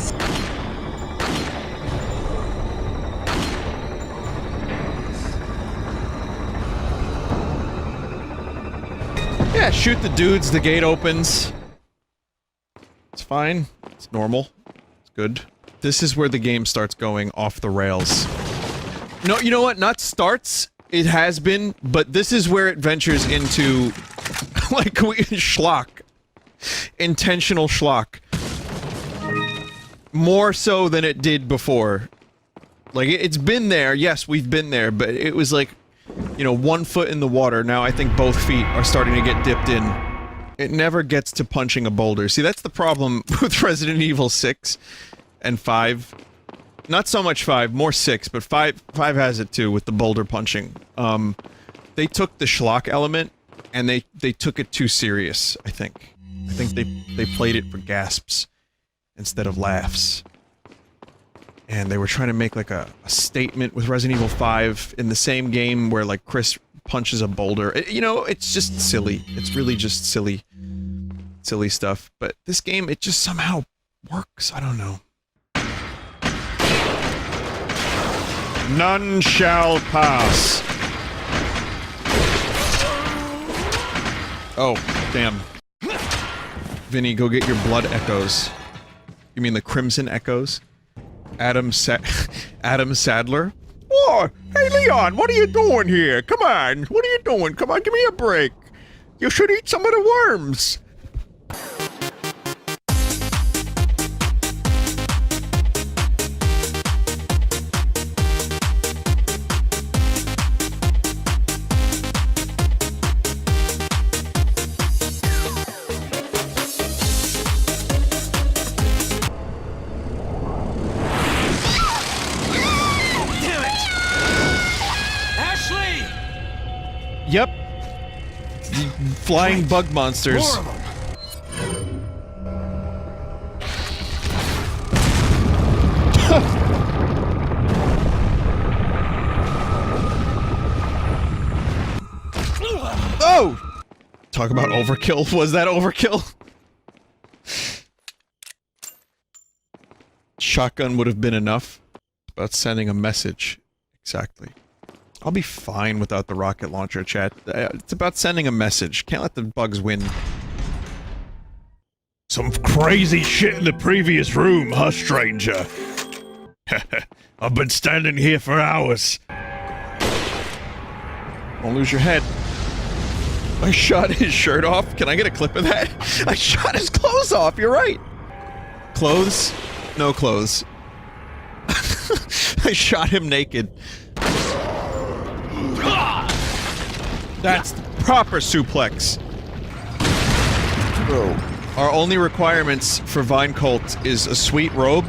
Yeah, shoot the dudes, the gate opens. It's fine. It's normal. It's good. This is where the game starts going off the rails. No, you know what? Not starts. It has been, but this is where it ventures into, like, schlock. Intentional schlock. More so than it did before. Like, it's been there. Yes, we've been there, but it was like, you know, 1 foot in the water. Now I think both feet are starting to get dipped in. It never gets to punching a boulder. See, that's the problem with Resident Evil 6 and 5. Not so much 5, more 6, but 5 has it too, with the boulder punching. They took the schlock element, and they took it too serious, I think. I think they played it for gasps, instead of laughs. And they were trying to make, like, a statement with Resident Evil 5 in the same game where, like, Chris punches a boulder. You know, it's just silly. It's really just silly. Silly stuff. But this game, it just somehow works. I don't know. None shall pass. Oh, damn. Vinny, go get your blood echoes. You mean the crimson echoes? Adam Sadler? Oh, hey Leon, what are you doing here? Come on, what are you doing? Come on, give me a break. You should eat some of the worms. Yep. Flying bug monsters. More of them. Oh! Talk about overkill. Was that overkill? Shotgun would have been enough. About sending a message. Exactly. I'll be fine without the rocket launcher, chat. It's about sending a message. Can't let the bugs win. Some crazy shit in the previous room, huh, stranger? I've been standing here for hours. Don't lose your head. I shot his shirt off. Can I get a clip of that? I shot his clothes off, you're right. Clothes? No clothes. I shot him naked. That's the proper suplex. Bro. Our only requirements for Vine Cult is a sweet robe,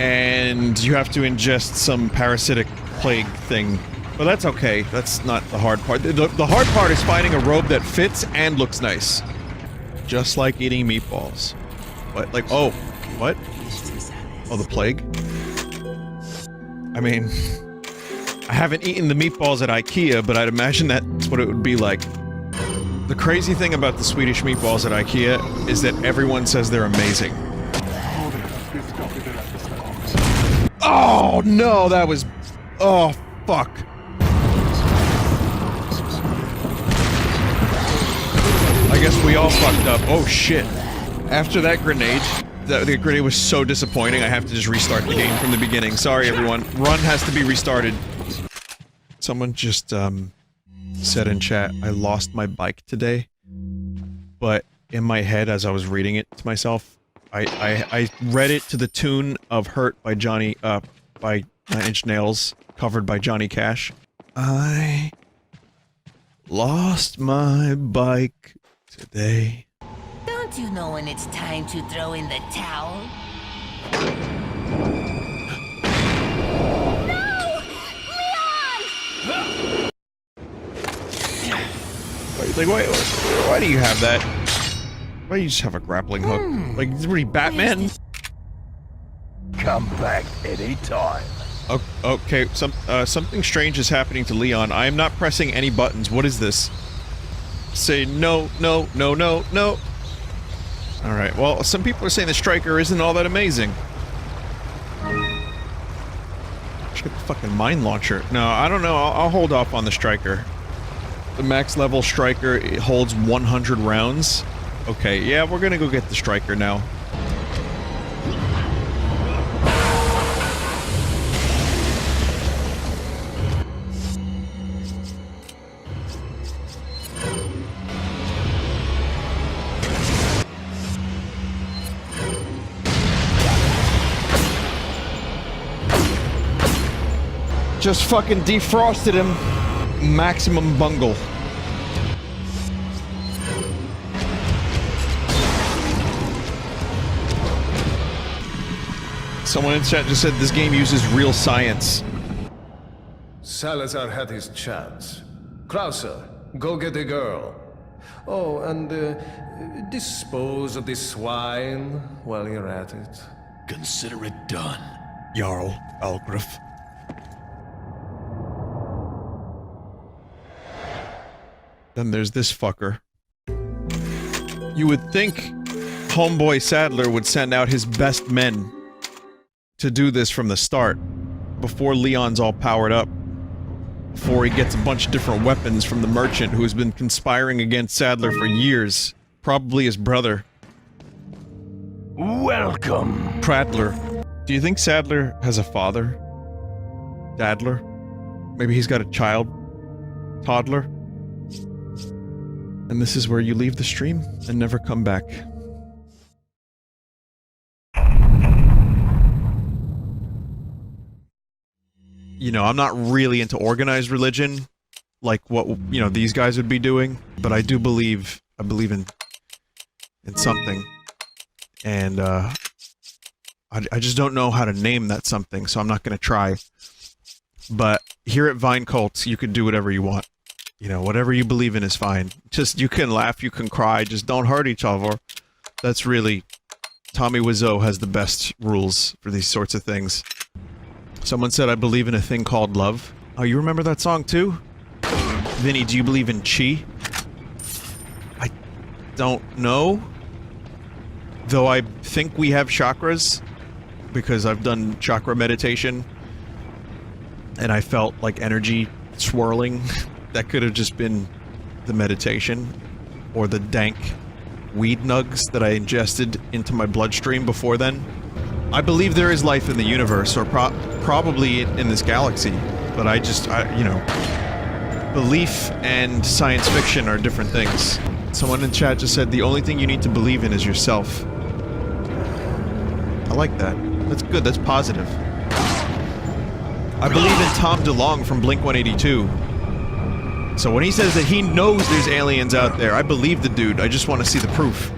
and you have to ingest some parasitic plague thing. But that's okay. That's not the hard part. The hard part is finding a robe that fits and looks nice. Just like eating meatballs. What? Like, oh, what? Oh, the plague? I mean, I haven't eaten the meatballs at IKEA, but I'd imagine that's what it would be like. The crazy thing about the Swedish meatballs at IKEA is that everyone says they're amazing. Oh, no, that was... Oh, fuck. I guess we all fucked up. Oh, shit. After that grenade, the grenade was so disappointing, I have to just restart the game from the beginning. Sorry, everyone. Run has to be restarted. Someone just, said in chat, I lost my bike today. But in my head, as I was reading it to myself, I read it to the tune of Hurt by Johnny, by Nine Inch Nails, covered by Johnny Cash. I lost my bike today. Don't you know when it's time to throw in the towel? Like, why do you have that? Why do you just have a grappling hook? Like, is it really Batman? Come back anytime. Okay, something strange is happening to Leon. I am not pressing any buttons. What is this? Say no, no, no, no, no. Alright, well, some people are saying the Striker isn't all that amazing. Should get the fucking mine launcher. No, I don't know. I'll hold off on the Striker. The max level Striker, it holds 100 rounds. Okay, yeah, we're gonna go get the Striker now. Just fucking defrosted him. Maximum bungle. Someone in chat just said this game uses real science. Salazar had his chance. Krauser, go get the girl. Oh, and dispose of the swine while you're at it. Consider it done. Jarl Algrif. Then there's this fucker. You would think Homeboy Sadler would send out his best men to do this from the start, before Leon's all powered up, before he gets a bunch of different weapons from the merchant who has been conspiring against Sadler for years, probably his brother. Welcome. Pratler. Do you think Sadler has a father? Dadler? Maybe he's got a child? Toddler? And this is where you leave the stream and never come back. You know, I'm not really into organized religion, like what, you know, these guys would be doing, but I do believe, I believe in something. And, I just don't know how to name that something, so I'm not gonna try. But here at Vine Cult, you can do whatever you want. You know, whatever you believe in is fine. Just, you can laugh, you can cry, just don't hurt each other. That's really... Tommy Wiseau has the best rules for these sorts of things. Someone said, I believe in a thing called love. Oh, you remember that song too? Vinny, do you believe in chi? I don't know. Though I think we have chakras, because I've done chakra meditation and I felt like energy swirling. That could have just been the meditation or the dank weed nugs that I ingested into my bloodstream before then. I believe there is life in the universe, or probably in this galaxy, but you know, belief and science fiction are different things. Someone in chat just said the only thing you need to believe in is yourself. I like that. That's good, that's positive. I believe in Tom DeLonge from Blink-182. So when he says that he knows there's aliens out there, I believe the dude. I just want to see the proof.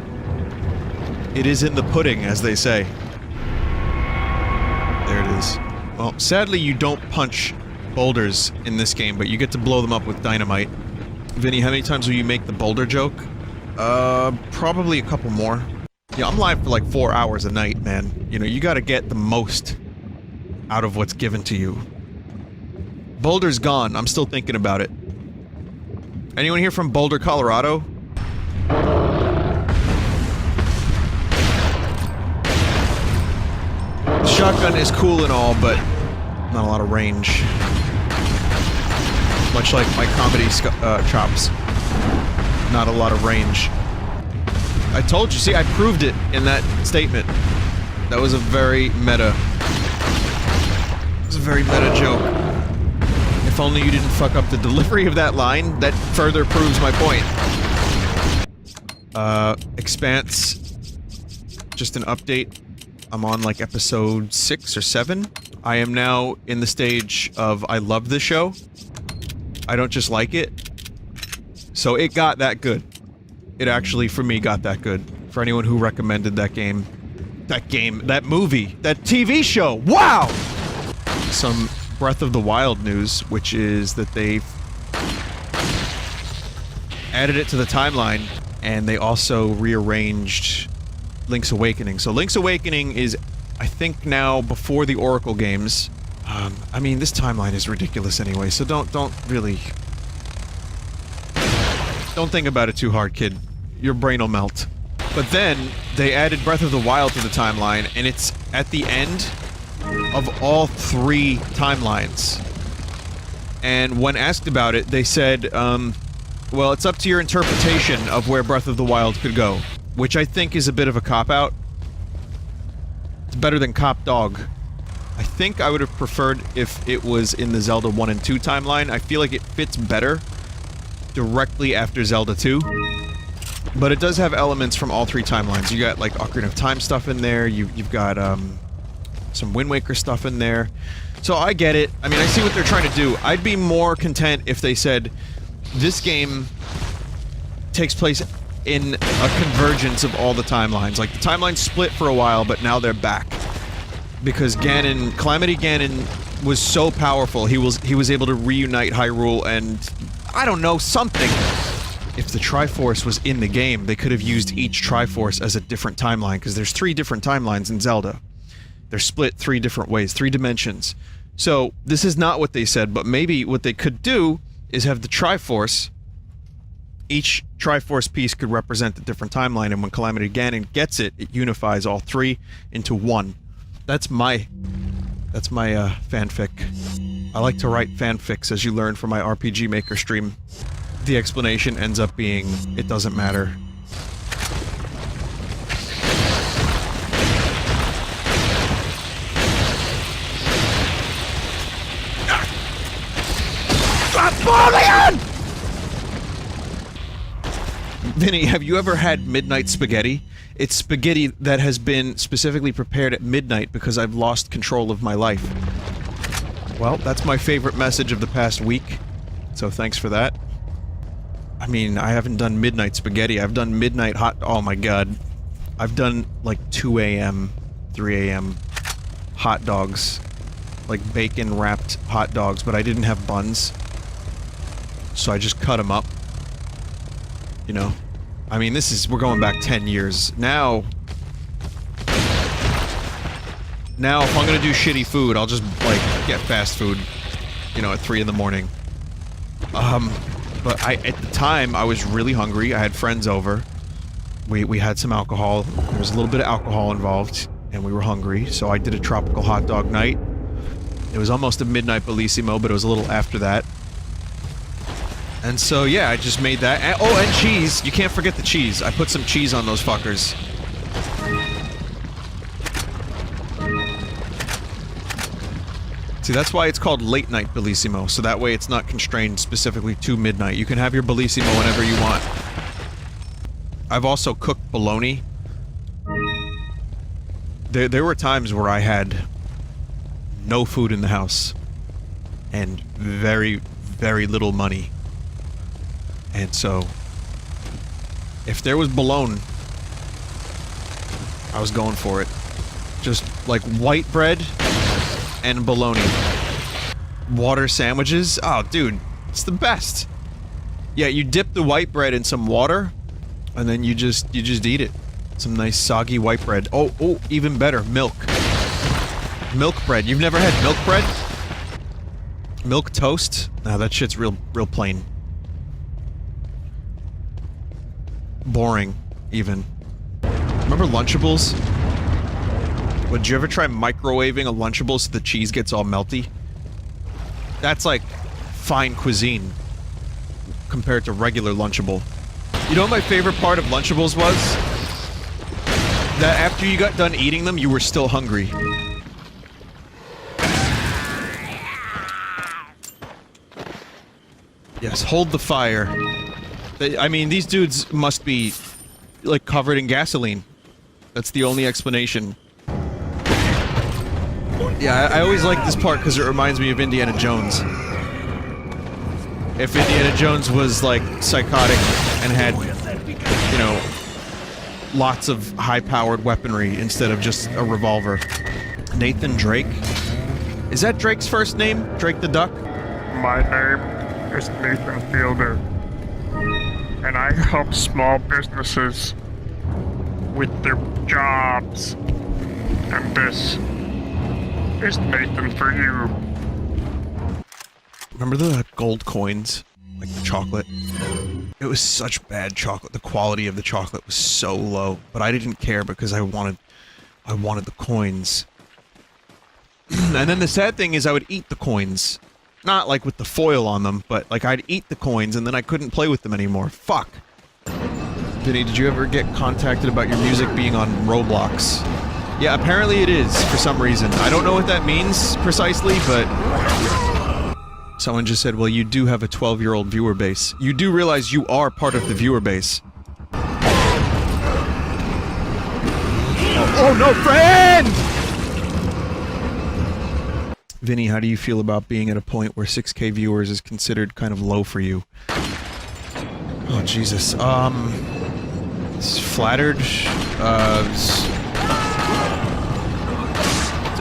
It is in the pudding, as they say. There it is. Well, sadly you don't punch boulders in this game, but you get to blow them up with dynamite. Vinny, how many times will you make the boulder joke? Probably a couple more. Yeah, I'm live for like 4 hours a night, man. You know, you gotta get the most out of what's given to you. Boulder's gone. I'm still thinking about it. Anyone here from Boulder, Colorado? The shotgun is cool and all, but not a lot of range. Much like my comedy chops. Not a lot of range. I told you, see, I proved it in that statement. That was a very meta. It was a very meta joke. If only you didn't fuck up the delivery of that line, that further proves my point. Expanse. Just an update. I'm on like episode 6 or 7. I am now in the stage of I love this show. I don't just like it. So it got that good. It actually, for me, got that good. For anyone who recommended that game. That movie, that TV show, wow! Some Breath of the Wild news, which is that they've added it to the timeline, and they also rearranged Link's Awakening. So Link's Awakening is, I think now, before the Oracle games. I mean, this timeline is ridiculous anyway, so don't really... Don't think about it too hard, kid. Your brain will melt. But then, they added Breath of the Wild to the timeline, and it's at the end of all 3 timelines. And when asked about it, they said, well, it's up to your interpretation of where Breath of the Wild could go. Which I think is a bit of a cop-out. It's better than Cop Dog. I think I would have preferred if it was in the Zelda 1 and 2 timeline. I feel like it fits better directly after Zelda 2. But it does have elements from all 3 timelines. You got, like, Ocarina of Time stuff in there, you've got, some Wind Waker stuff in there. So I get it. I mean, I see what they're trying to do. I'd be more content if they said, this game takes place in a convergence of all the timelines. Like, the timelines split for a while, but now they're back. Because Ganon, Calamity Ganon was so powerful, he was able to reunite Hyrule and... I don't know, something! If the Triforce was in the game, they could have used each Triforce as a different timeline, because there's 3 different timelines in Zelda. They're split 3 different ways, 3 dimensions. So, this is not what they said, but maybe what they could do is have the Triforce... Each Triforce piece could represent a different timeline, and when Calamity Ganon gets it, it unifies all 3 into 1. That's my fanfic. I like to write fanfics, as you learned from my RPG Maker stream. The explanation ends up being, it doesn't matter. Vinny, have you ever had midnight spaghetti? It's spaghetti that has been specifically prepared at midnight because I've lost control of my life. Well, that's my favorite message of the past week, so thanks for that. I mean, I haven't done midnight spaghetti, I've done midnight hot... Oh my god. I've done, like, 2 a.m., 3 a.m. hot dogs. Like, bacon-wrapped hot dogs, but I didn't have buns. So I just cut them up. You know? I mean, we're going back 10 years. Now, if I'm gonna do shitty food, I'll just, like, get fast food, you know, at 3 in the morning. But at the time, I was really hungry, I had friends over. We had some alcohol, there was a little bit of alcohol involved, and we were hungry, so I did a tropical hot dog night. It was almost a midnight Bellissimo, but it was a little after that. And so, yeah, I just made that. And, oh, and cheese. You can't forget the cheese. I put some cheese on those fuckers. See, that's why it's called late night Bellissimo, so that way it's not constrained specifically to midnight. You can have your Bellissimo whenever you want. I've also cooked bologna. There were times where I had no food in the house and very, very little money. And so, if there was bologna, I was going for it. Just like white bread and bologna. Water sandwiches? Oh, dude, it's the best. Yeah, you dip the white bread in some water, and then you just eat it. Some nice soggy white bread. Oh, even better, milk. Milk bread. You've never had milk bread? Milk toast? Nah, that shit's real plain. Boring, even. Remember Lunchables? Would you ever try microwaving a Lunchable so the cheese gets all melty? That's like fine cuisine compared to regular Lunchable. You know what my favorite part of Lunchables was? That after you got done eating them, you were still hungry. Yes, hold the fire. I mean, these dudes must be, like, covered in gasoline. That's the only explanation. Yeah, I always like this part because it reminds me of Indiana Jones. If Indiana Jones was, like, psychotic and had, you know, lots of high-powered weaponry instead of just a revolver. Nathan Drake? Is that Drake's first name? Drake the Duck? My name is Nathan Fielder, and I help small businesses with their jobs. And this is Nathan for you. Remember the gold coins? Like the chocolate? It was such bad chocolate. The quality of the chocolate was so low, but I didn't care because I wanted the coins. And then the sad thing is I would eat the coins. Not like with the foil on them, but like I'd eat the coins and then I couldn't play with them anymore. Fuck. Vinny, did you ever get contacted about your music being on Roblox? Yeah, apparently it is, for some reason. I don't know what that means precisely, but someone just said, well, you do have a 12-year-old viewer base. You do realize you are part of the viewer base. Oh no, friend! Vinny, how do you feel about being at a point where 6K viewers is considered kind of low for you? Oh, Jesus. Flattered,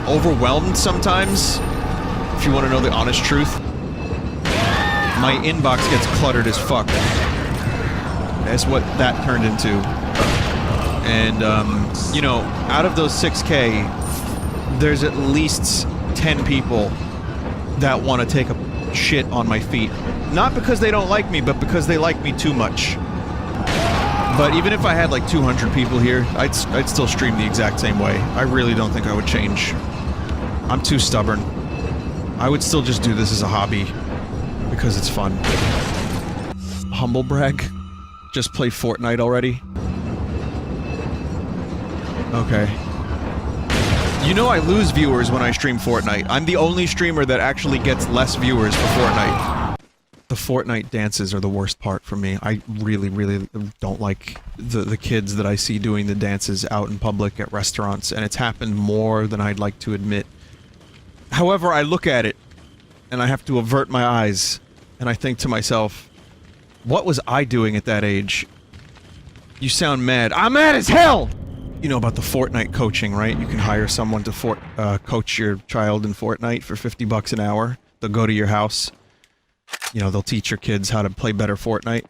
overwhelmed sometimes, if you want to know the honest truth. My inbox gets cluttered as fuck. That's what that turned into. And, you know, out of those 6K, there's at least 10 people that want to take a shit on my feet. Not because they don't like me, but because they like me too much. But even if I had like 200 people here, I'd still stream the exact same way. I really don't think I would change. I'm too stubborn. I would still just do this as a hobby. Because it's fun. Humble brag? Just play Fortnite already? Okay. You know I lose viewers when I stream Fortnite. I'm the only streamer that actually gets less viewers for Fortnite. The Fortnite dances are the worst part for me. I really, really don't like the kids that I see doing the dances out in public at restaurants, and it's happened more than I'd like to admit. However, I look at it, and I have to avert my eyes, and I think to myself, what was I doing at that age? You sound mad. I'm mad as hell! You know about the Fortnite coaching, right? You can hire someone to coach your child in Fortnite for $50 an hour. They'll go to your house. You know, they'll teach your kids how to play better Fortnite.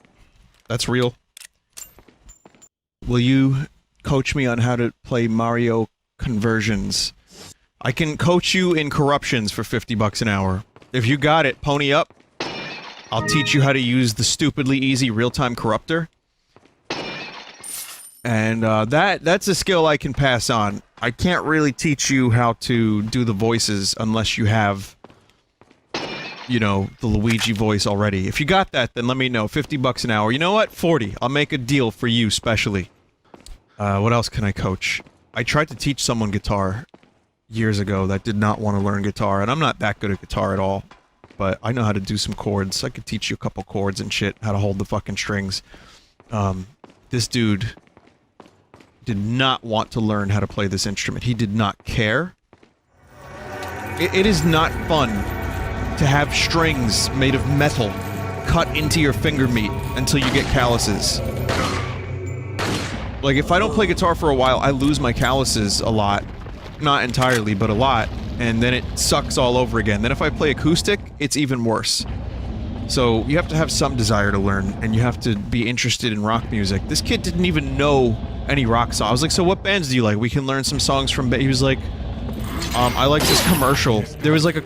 That's real. Will you coach me on how to play Mario conversions? I can coach you in corruptions for $50 an hour. If you got it, pony up. I'll teach you how to use the stupidly easy real-time corruptor. And that's a skill I can pass on. I can't really teach you how to do the voices unless you have, you know, the Luigi voice already. If you got that, then let me know. 50 bucks an hour. You know what? 40. I'll make a deal for you specially. What else can I coach? I tried to teach someone guitar years ago that did not want to learn guitar, and I'm not that good at guitar at all. But I know how to do some chords. I could teach you a couple chords and shit, how to hold the fucking strings. This dude did not want to learn how to play this instrument. He did not care. It is not fun to have strings made of metal cut into your finger meat until you get calluses. Like, if I don't play guitar for a while, I lose my calluses a lot. Not entirely, but a lot. And then it sucks all over again. Then if I play acoustic, it's even worse. So, you have to have some desire to learn, and you have to be interested in rock music. This kid didn't even know any rock songs. I was like, so what bands do you like? We can learn some songs from... He was like, I like this commercial. There was like a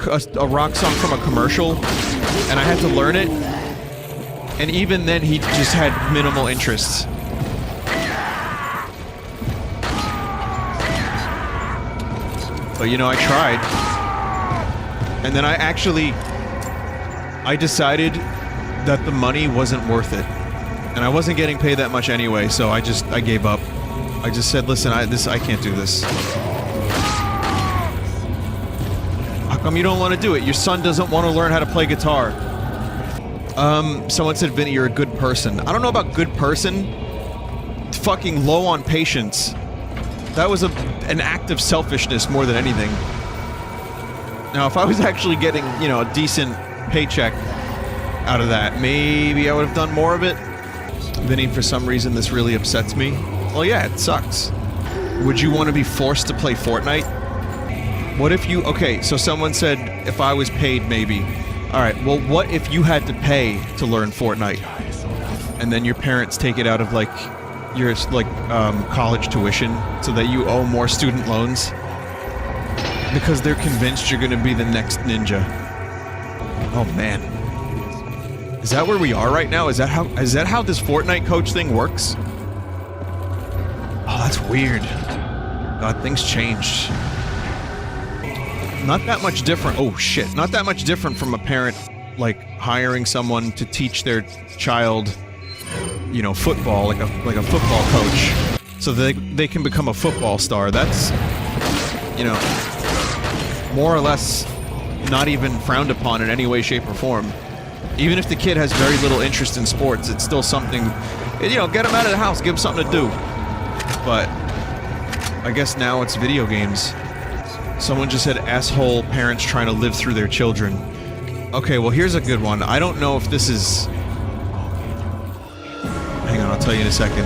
rock song from a commercial, and I had to learn it. And even then, he just had minimal interests. But, you know, I tried. And then I decided that the money wasn't worth it. And I wasn't getting paid that much anyway, so I gave up. I just said, listen, I can't do this. How come you don't want to do it? Your son doesn't want to learn how to play guitar. Someone said, Vinny, you're a good person. I don't know about good person. Fucking low on patience. That was an act of selfishness more than anything. Now, if I was actually getting, you know, a decent paycheck out of that, maybe I would have done more of it. Vinny, for some reason, this really upsets me. Well, yeah, it sucks. Would you want to be forced to play Fortnite? What if you... Okay, so someone said, if I was paid, maybe. Alright, well, what if you had to pay to learn Fortnite? And then your parents take it out of, like, your, like, college tuition, so that you owe more student loans? Because they're convinced you're gonna be the next ninja. Oh, man. Is that where we are right now? Is that how this Fortnite coach thing works? Oh, that's weird. God, things changed. Not that much different. Oh, shit. Not that much different from a parent, like, hiring someone to teach their child, you know, football, like a football coach, so they can become a football star. That's, you know, more or less not even frowned upon in any way, shape, or form. Even if the kid has very little interest in sports, it's still something, you know, get him out of the house, give him something to do. But I guess now it's video games. Someone just said, asshole parents trying to live through their children. Okay, well, here's a good one. I don't know if this is... Hang on, I'll tell you in a second.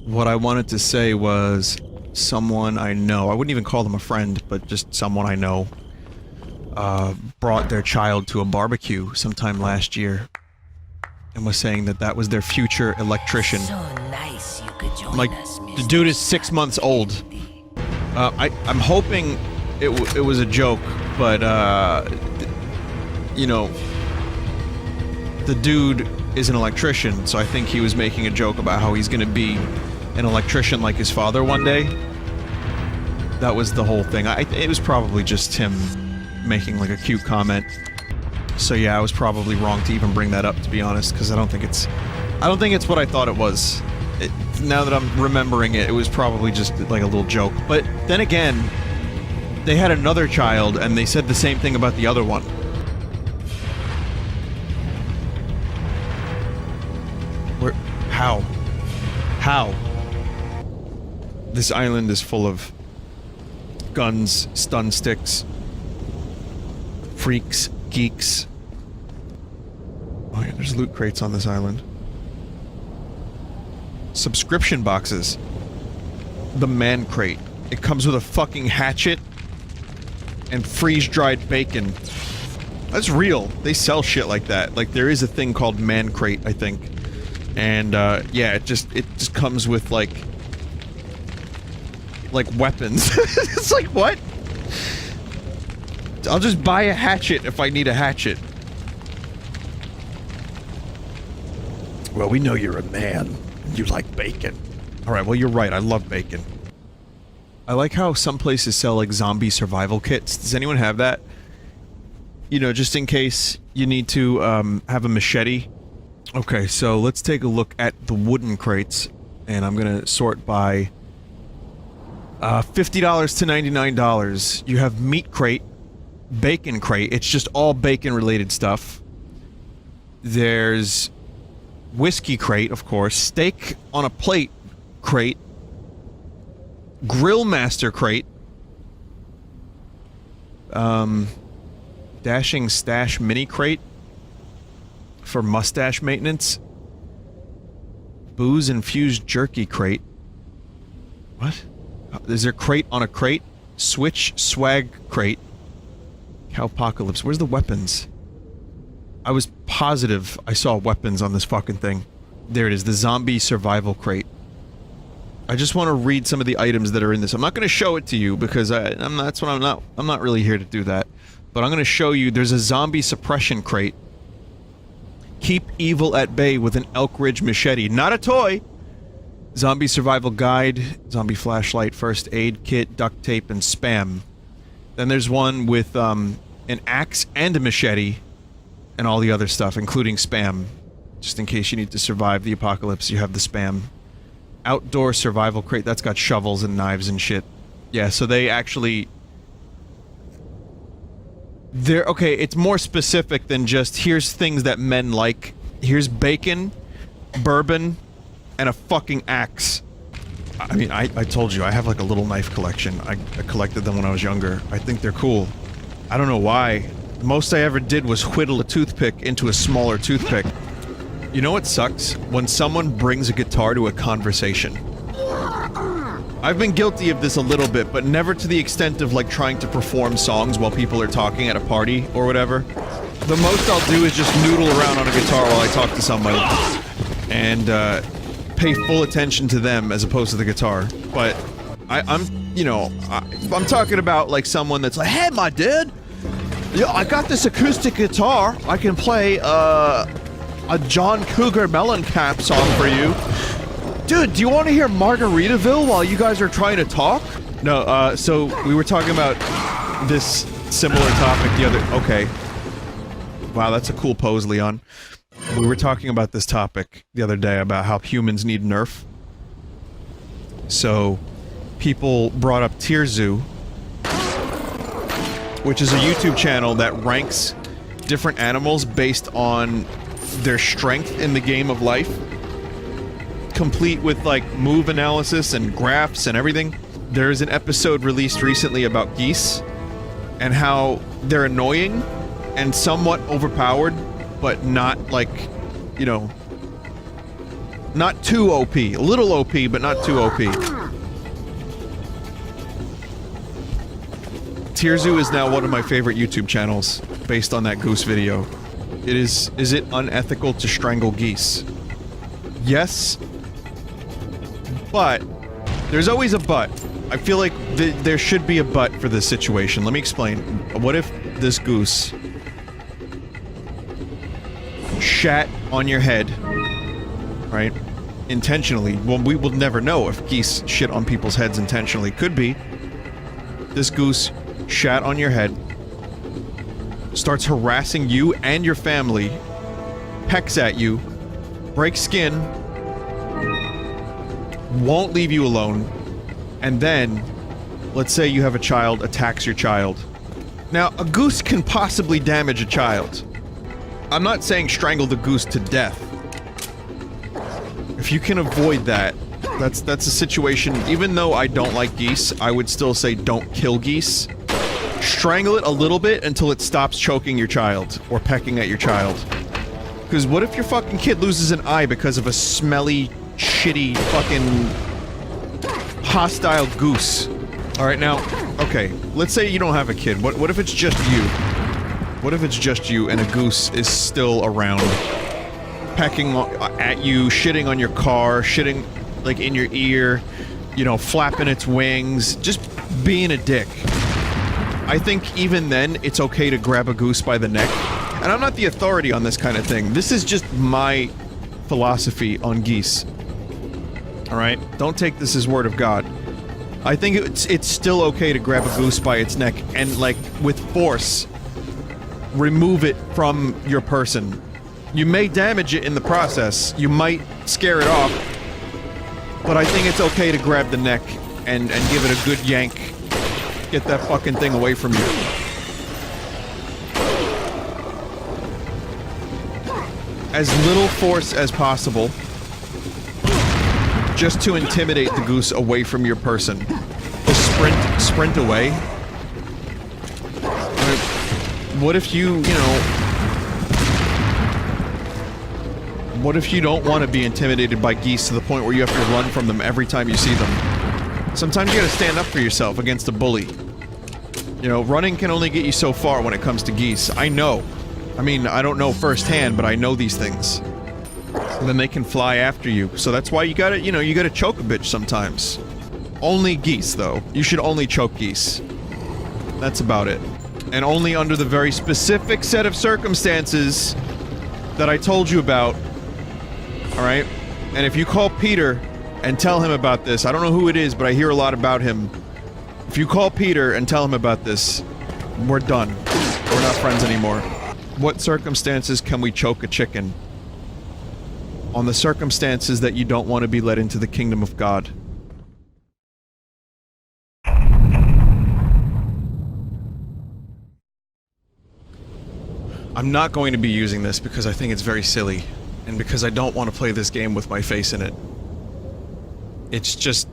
What I wanted to say was someone I know, I wouldn't even call them a friend, but just someone I know, brought their child to a barbecue sometime last year and was saying that that was their future electrician. So nice you could join like, us, the dude is 6 months old. I'm hoping it was a joke, but, you know, the dude is an electrician, so I think he was making a joke about how he's gonna be an electrician like his father one day. That was the whole thing. It was probably just him making like a cute comment. So yeah, I was probably wrong to even bring that up, to be honest, because I don't think it's what I thought it was. Now that I'm remembering it, it was probably just like a little joke. But then again, they had another child and they said the same thing about the other one. Where? How? How? This island is full of guns, stun sticks, freaks, geeks. Oh yeah, there's loot crates on this island. Subscription boxes. The man crate. It comes with a fucking hatchet and freeze-dried bacon. That's real. They sell shit like that. Like, there is a thing called man crate, I think. And, yeah, it just comes with, like... like, weapons. It's like, what? I'll just buy a hatchet if I need a hatchet. Well, we know you're a man. You like bacon. Alright, well, you're right. I love bacon. I like how some places sell, like, zombie survival kits. Does anyone have that? You know, just in case you need to, have a machete. Okay, so let's take a look at the wooden crates. And I'm gonna sort by... $50 to $99. You have meat crate. Bacon crate. It's just all bacon-related stuff. There's... whiskey crate, of course. Steak on a plate crate. Grill master crate. Dashing stash mini crate. For mustache maintenance. Booze infused jerky crate. What? Is there crate on a crate? Switch swag crate. Cowpocalypse. Where's the weapons? I was positive I saw weapons on this fucking thing. There it is, the zombie survival crate. I just want to read some of the items that are in this. I'm not going to show it to you because I'm not really here to do that. But I'm going to show you there's a zombie suppression crate. Keep evil at bay with an Elk Ridge machete. Not a toy! Zombie survival guide, zombie flashlight, first aid kit, duct tape, and spam. Then there's one with an axe and a machete. And all the other stuff, including spam. Just in case you need to survive the apocalypse, you have the spam. Outdoor survival crate, that's got shovels and knives and shit. Yeah, so they actually... They're... Okay, it's more specific than just, here's things that men like. Here's bacon, bourbon, and a fucking axe. I mean, I told you, I have like a little knife collection. I collected them when I was younger. I think they're cool. I don't know why. The most I ever did was whittle a toothpick into a smaller toothpick. You know what sucks? When someone brings a guitar to a conversation. I've been guilty of this a little bit, but never to the extent of, like, trying to perform songs while people are talking at a party or whatever. The most I'll do is just noodle around on a guitar while I talk to somebody. And, pay full attention to them as opposed to the guitar. But, I'm talking about, like, someone that's like, hey, my dude! Yeah, I got this acoustic guitar. I can play, a John Cougar Mellencamp song for you. Dude, do you want to hear Margaritaville while you guys are trying to talk? No, so we were talking about this similar topic the other... Okay. Wow, that's a cool pose, Leon. We were talking about this topic the other day about how humans need Nerf. So, people brought up Tierzu, which is a YouTube channel that ranks different animals based on their strength in the game of life. Complete with, like, move analysis and graphs and everything. There's an episode released recently about geese, and how they're annoying and somewhat overpowered, but not, like, you know... not too OP. A little OP, but not too OP. Tierzu is now one of my favorite YouTube channels, based on that goose video. Is it unethical to strangle geese? Yes. But, there's always a but. I feel like there should be a but for this situation. Let me explain. What if this goose shat on your head, right? Intentionally. Well, we will never know if geese shit on people's heads intentionally. Could be. This goose shat on your head, starts harassing you and your family, pecks at you, breaks skin, won't leave you alone, and then, let's say you have a child, attacks your child. Now, a goose can possibly damage a child. I'm not saying strangle the goose to death. If you can avoid that, that's a situation, even though I don't like geese, I would still say don't kill geese. Strangle it a little bit until it stops choking your child, or pecking at your child. Because what if your fucking kid loses an eye because of a smelly, shitty, fucking... hostile goose? Alright, now, okay, let's say you don't have a kid. What if it's just you? What if it's just you and a goose is still around? Pecking at you, shitting on your car, shitting, like, in your ear, you know, flapping its wings, just being a dick. I think even then, it's okay to grab a goose by the neck. And I'm not the authority on this kind of thing. This is just my philosophy on geese. Alright? Don't take this as word of God. I think it's still okay to grab a goose by its neck and, like, with force, remove it from your person. You may damage it in the process. You might scare it off. But I think it's okay to grab the neck and give it a good yank. Get that fucking thing away from you. As little force as possible. Just to intimidate the goose away from your person. Just sprint away. I mean, what if you know... What if you don't want to be intimidated by geese to the point where you have to run from them every time you see them? Sometimes you gotta stand up for yourself against a bully. You know, running can only get you so far when it comes to geese. I know. I mean, I don't know firsthand, but I know these things. And then they can fly after you. So that's why you gotta, you know, you gotta choke a bitch sometimes. Only geese, though. You should only choke geese. That's about it. And only under the very specific set of circumstances that I told you about. Alright? And if you call Peter and tell him about this, I don't know who it is, but I hear a lot about him. If you call Peter and tell him about this, we're done. We're not friends anymore. What circumstances can we choke a chicken? On the circumstances that you don't want to be led into the kingdom of God. I'm not going to be using this because I think it's very silly. And because I don't want to play this game with my face in it. It's just...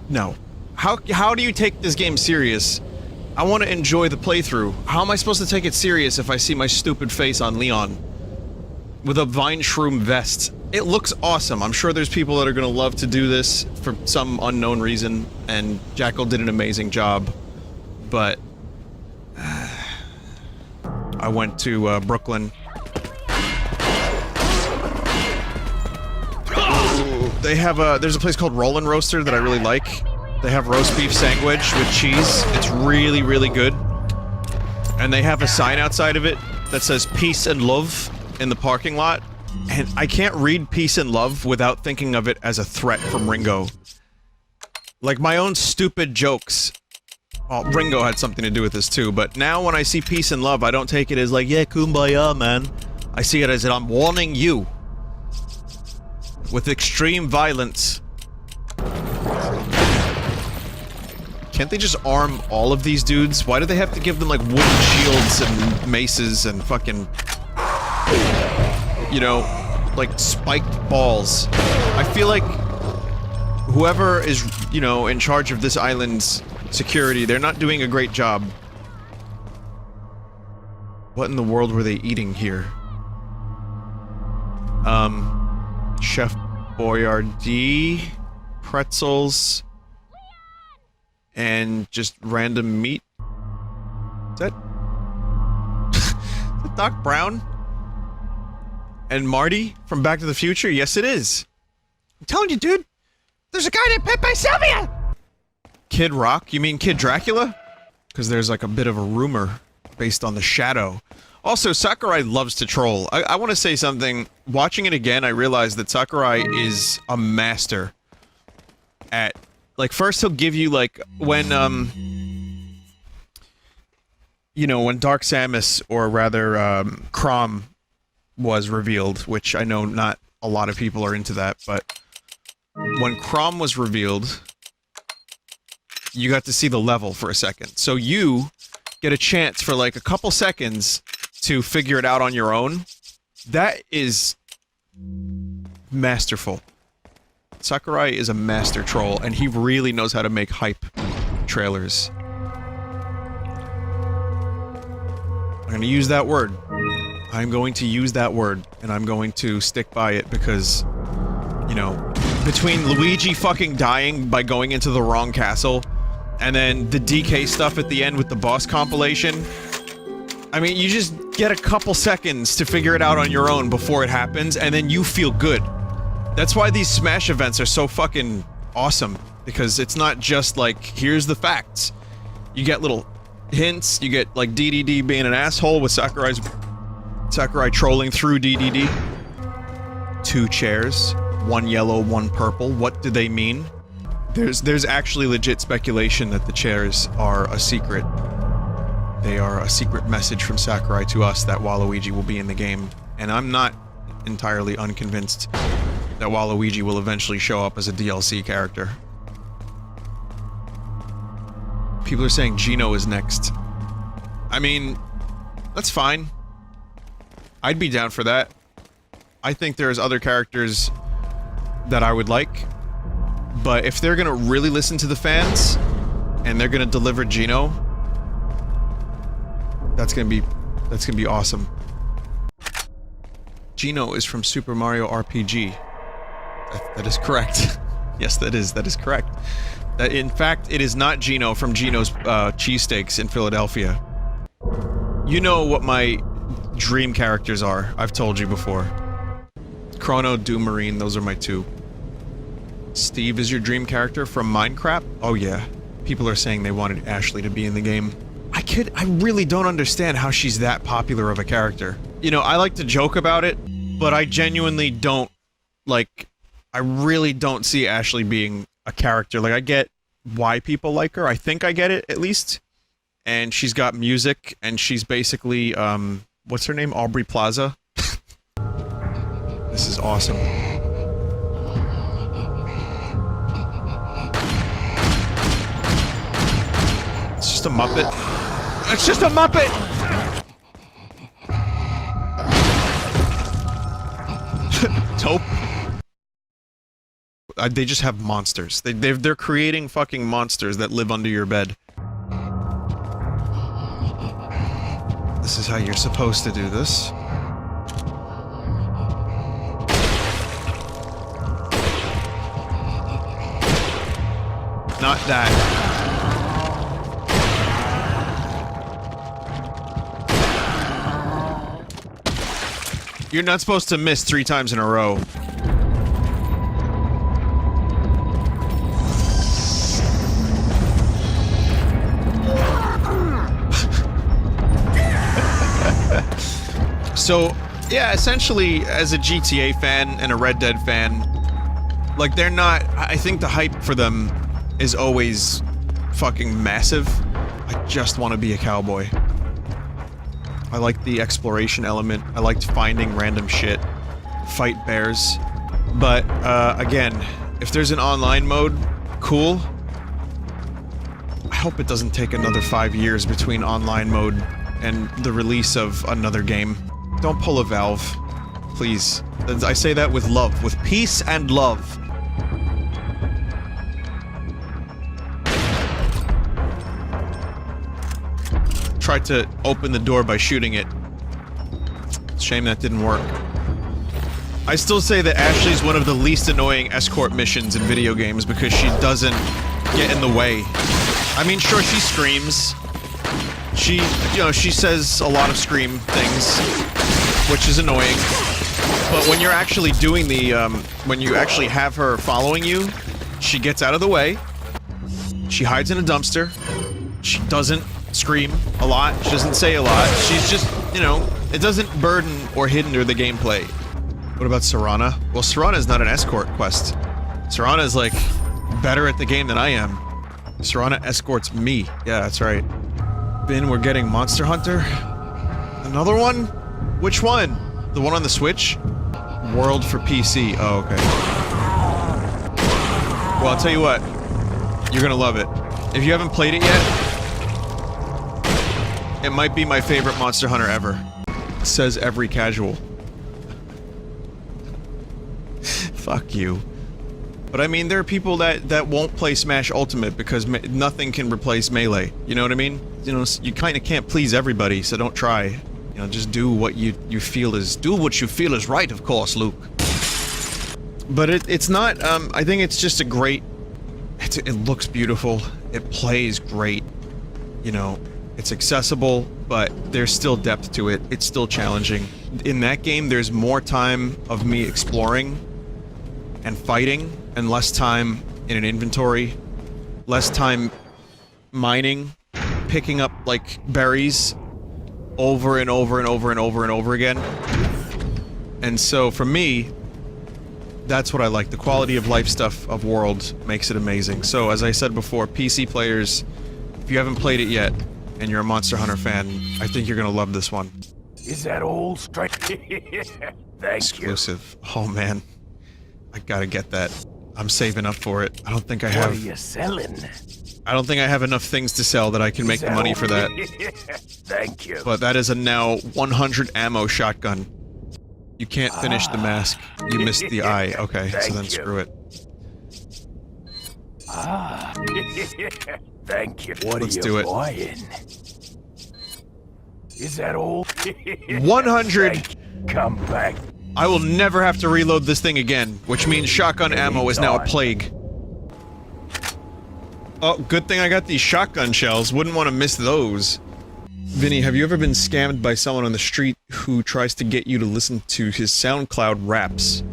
no. How do you take this game serious? I want to enjoy the playthrough. How am I supposed to take it serious if I see my stupid face on Leon? With a vine shroom vest. It looks awesome. I'm sure there's people that are gonna love to do this for some unknown reason, and Jackal did an amazing job. But... I went to, Brooklyn. They have there's a place called Rollin' Roaster that I really like. They have roast beef sandwich with cheese. It's really, really good. And they have a sign outside of it that says peace and love in the parking lot. And I can't read peace and love without thinking of it as a threat from Ringo. Like my own stupid jokes. Well, Ringo had something to do with this too, but now when I see peace and love, I don't take it as like, yeah, kumbaya, man. I see it as I'm warning you. With extreme violence. Can't they just arm all of these dudes? Why do they have to give them like wooden shields and maces and fucking... you know, like spiked balls? I feel like whoever is, you know, in charge of this island's security, they're not doing a great job. What in the world were they eating here? Chef Boyardee, pretzels, and just random meat. Is that Doc Brown? And Marty from Back to the Future? Yes, it is. I'm telling you, dude. There's a guy named Pepe Sylvia! Kid Rock? You mean Kid Dracula? Because there's like a bit of a rumor based on the shadow. Also, Sakurai loves to troll. I want to say something. Watching it again, I realized that Sakurai is a master at... like, first he'll give you, like, when, you know, when Dark Samus, or rather, Crom was revealed, which I know not a lot of people are into that, but when Crom was revealed, you got to see the level for a second. So you get a chance for, like, a couple seconds to figure it out on your own. That is masterful. Sakurai is a master troll, and he really knows how to make hype trailers. I'm gonna use that word. I'm going to use that word, and I'm going to stick by it because, you know, between Luigi fucking dying by going into the wrong castle, and then the DK stuff at the end with the boss compilation, I mean, you just get a couple seconds to figure it out on your own before it happens, and then you feel good. That's why these Smash events are so fucking awesome. Because it's not just like, here's the facts. You get little hints, you get like DDD being an asshole with Sakurai trolling through DDD. 2 chairs, 1 yellow, 1 purple. What do they mean? There's actually legit speculation that the chairs are a secret. They are a secret message from Sakurai to us that Waluigi will be in the game. And I'm not entirely unconvinced that Waluigi will eventually show up as a DLC character. People are saying Gino is next. I mean, that's fine. I'd be down for that. I think there's other characters that I would like. But if they're gonna really listen to the fans, and they're gonna deliver Gino, that's gonna be awesome. Gino is from Super Mario RPG. That is correct. Yes, that is correct. In fact, it is not Gino from Gino's Cheesesteaks in Philadelphia. You know what my dream characters are. I've told you before. Chrono, Doom Marine, those are my 2. Steve is your dream character from Minecraft? Oh yeah. People are saying they wanted Ashley to be in the game. I really don't understand how she's that popular of a character. You know, I like to joke about it, but I genuinely don't, like, I really don't see Ashley being a character. Like, I get why people like her. I think I get it, at least. And she's got music, and she's basically, what's her name? Aubrey Plaza? This is awesome. It's just a Muppet. It's just a Muppet! Taupe. They just have monsters. They're creating fucking monsters that live under your bed. This is how you're supposed to do this. Not that. You're not supposed to miss 3 times in a row. So, yeah, essentially, as a GTA fan and a Red Dead fan, like, they're not... I think the hype for them is always fucking massive. I just want to be a cowboy. I like the exploration element. I liked finding random shit. Fight bears. But, again, if there's an online mode, cool. I hope it doesn't take another 5 years between online mode and the release of another game. Don't pull a Valve. Please. I say that with love. With peace and love. Tried to open the door by shooting it. Shame that didn't work. I still say that Ashley's one of the least annoying escort missions in video games because she doesn't get in the way. I mean, sure, she screams. She, you know, she says a lot of scream things, which is annoying. But when you're actually doing the, when you actually have her following you, she gets out of the way. She hides in a dumpster. She doesn't scream a lot. She doesn't say a lot. She's just, you know, it doesn't burden or hinder the gameplay. What about Serana? Well, Serana's not an escort quest. Serana is, like, better at the game than I am. Serana escorts me. Yeah, that's right. Ben, we're getting Monster Hunter? Another one? Which one? The one on the Switch? World for PC. Oh, okay. Well, I'll tell you what. You're gonna love it. If you haven't played it yet, it might be my favorite Monster Hunter ever. Says every casual. Fuck you. But I mean, there are people that won't play Smash Ultimate because nothing can replace Melee. You know what I mean? You know, you kind of can't please everybody, so don't try. You know, just do what you feel is... Do what you feel is right, of course, Luke. But it's not, I think it's just a great... It looks beautiful. It plays great. You know, it's accessible, but there's still depth to it. It's still challenging. In that game, there's more time of me exploring and fighting, and less time in an inventory, less time mining, picking up, like, berries over and over and over and over and over again. And so, for me, that's what I like. The quality of life stuff of World makes it amazing. So, as I said before, PC players, if you haven't played it yet, and you're a Monster Hunter fan, I think you're gonna love this one. Is that all straight? Thank Exclusive. Oh man. I gotta get that. I'm saving up for it. I don't think I have... What are you selling? I don't think I have enough things to sell that I can make the money for that. Thank you. But that is a now 100 ammo shotgun. You can't finish the mask. You missed the eye. Okay, so then screw it. Thank you. What Let's are do you it. buying? Is that all? 100! Come back. I will never have to reload this thing again, which means shotgun ammo is now a plague. Oh, good thing I got these shotgun shells. Wouldn't want to miss those. Vinny, have you ever been scammed by someone on the street who tries to get you to listen to his SoundCloud raps?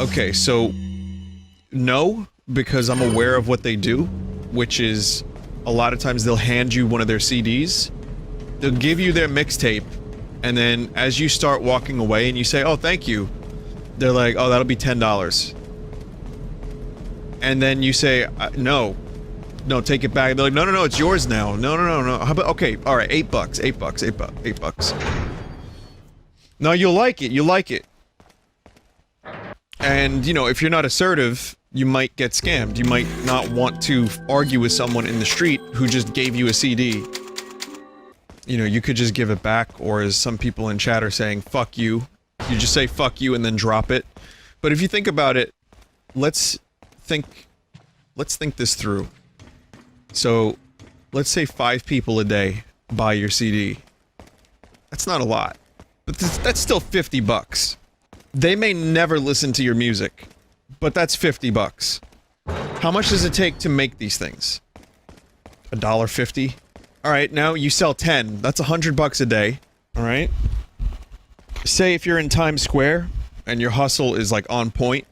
Okay, so... no, because I'm aware of what they do, which is... a lot of times they'll hand you one of their CDs, they'll give you their mixtape, and then as you start walking away and you say, oh, thank you, they're like, oh, that'll be $10. And then you say, no, take it back. They're like, no, it's yours now. No. How about, okay, alright, $8 bucks. No, you'll like it. And, you know, if you're not assertive, you might get scammed. You might not want to argue with someone in the street who just gave you a CD. You know, you could just give it back, or as some people in chat are saying, fuck you. You just say fuck you and then drop it. But if you think about it, let's think this through. So, let's say 5 people a day buy your CD. That's not a lot. But that's still 50 bucks. They may never listen to your music, but that's 50 bucks. How much does it take to make these things? $1.50? Alright, now you sell 10. That's 100 bucks a day. Alright? Say if you're in Times Square, and your hustle is like on point,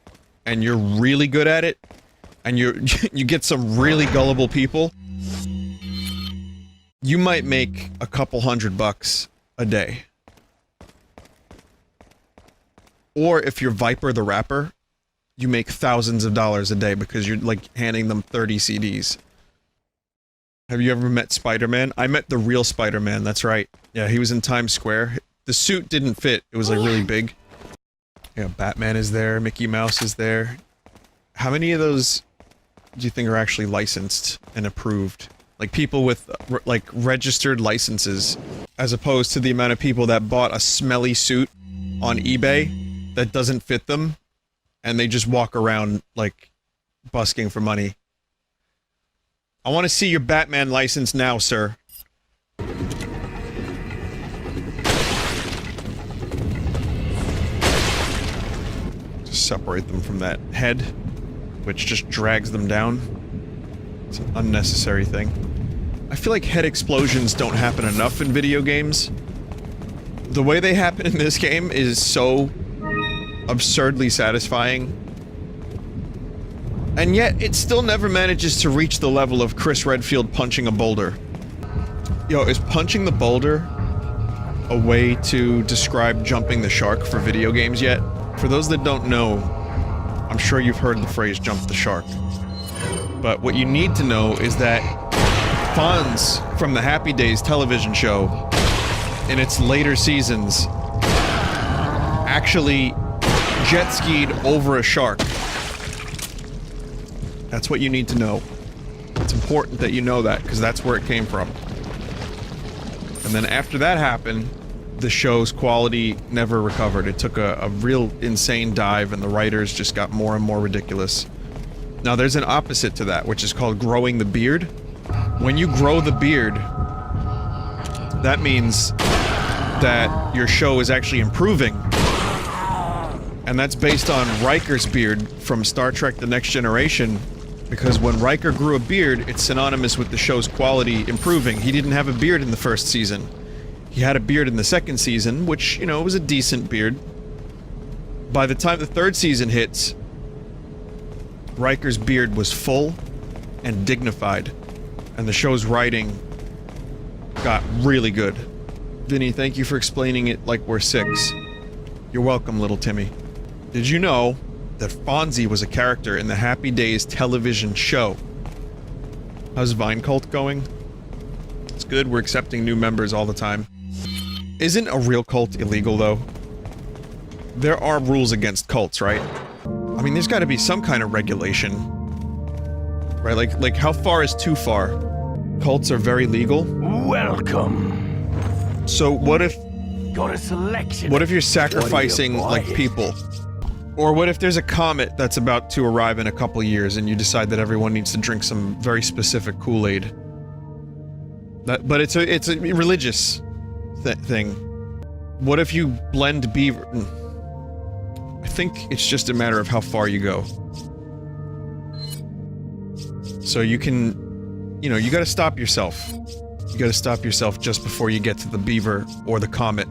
and you're really good at it, and you get some really gullible people, you might make a couple $100 a day. Or if you're Viper the rapper, you make thousands of dollars a day because you're like handing them 30 CDs. Have you ever met Spider-Man? I met the real Spider-Man, that's right. Yeah, he was in Times Square. The suit didn't fit, it was like really big. Yeah, Batman is there, Mickey Mouse is there. How many of those do you think are actually licensed and approved? Like people with, like, registered licenses, as opposed to the amount of people that bought a smelly suit on eBay that doesn't fit them, and they just walk around, like, busking for money. I want to see your Batman license now, sir. Just separate them from that head, which just drags them down. It's an unnecessary thing. I feel like head explosions don't happen enough in video games. The way they happen in this game is so absurdly satisfying. And yet, it still never manages to reach the level of Chris Redfield punching a boulder. Yo, is punching the boulder a way to describe jumping the shark for video games yet? For those that don't know, I'm sure you've heard the phrase jump the shark. But what you need to know is that Fonz from the Happy Days television show, in its later seasons, actually jet skied over a shark. That's what you need to know. It's important that you know that, because that's where it came from. And then after that happened, the show's quality never recovered. It took a real insane dive, and the writers just got more and more ridiculous. Now there's an opposite to that, which is called growing the beard. When you grow the beard, that means that your show is actually improving. And that's based on Riker's beard from Star Trek The Next Generation, because when Riker grew a beard, it's synonymous with the show's quality improving. He didn't have a beard in the first season. He had a beard in the second season, which, you know, was a decent beard. By the time the third season hits, Riker's beard was full and dignified, and the show's writing got really good. Vinny, thank you for explaining it like we're 6. You're welcome, little Timmy. Did you know that Fonzie was a character in the Happy Days television show? How's Vine Cult going? It's good, we're accepting new members all the time. Isn't a real cult illegal, though? There are rules against cults, right? I mean, there's gotta be some kind of regulation. Right, like how far is too far? Cults are very legal? Welcome. So what if... Got a selection. What if you're sacrificing, like, people? Or what if there's a comet that's about to arrive in a couple years and you decide that everyone needs to drink some very specific Kool-Aid? But it's a religious thing. What if you blend beaver... I think it's just a matter of how far you go. So you can... You know, you gotta stop yourself. You gotta stop yourself just before you get to the beaver or the comet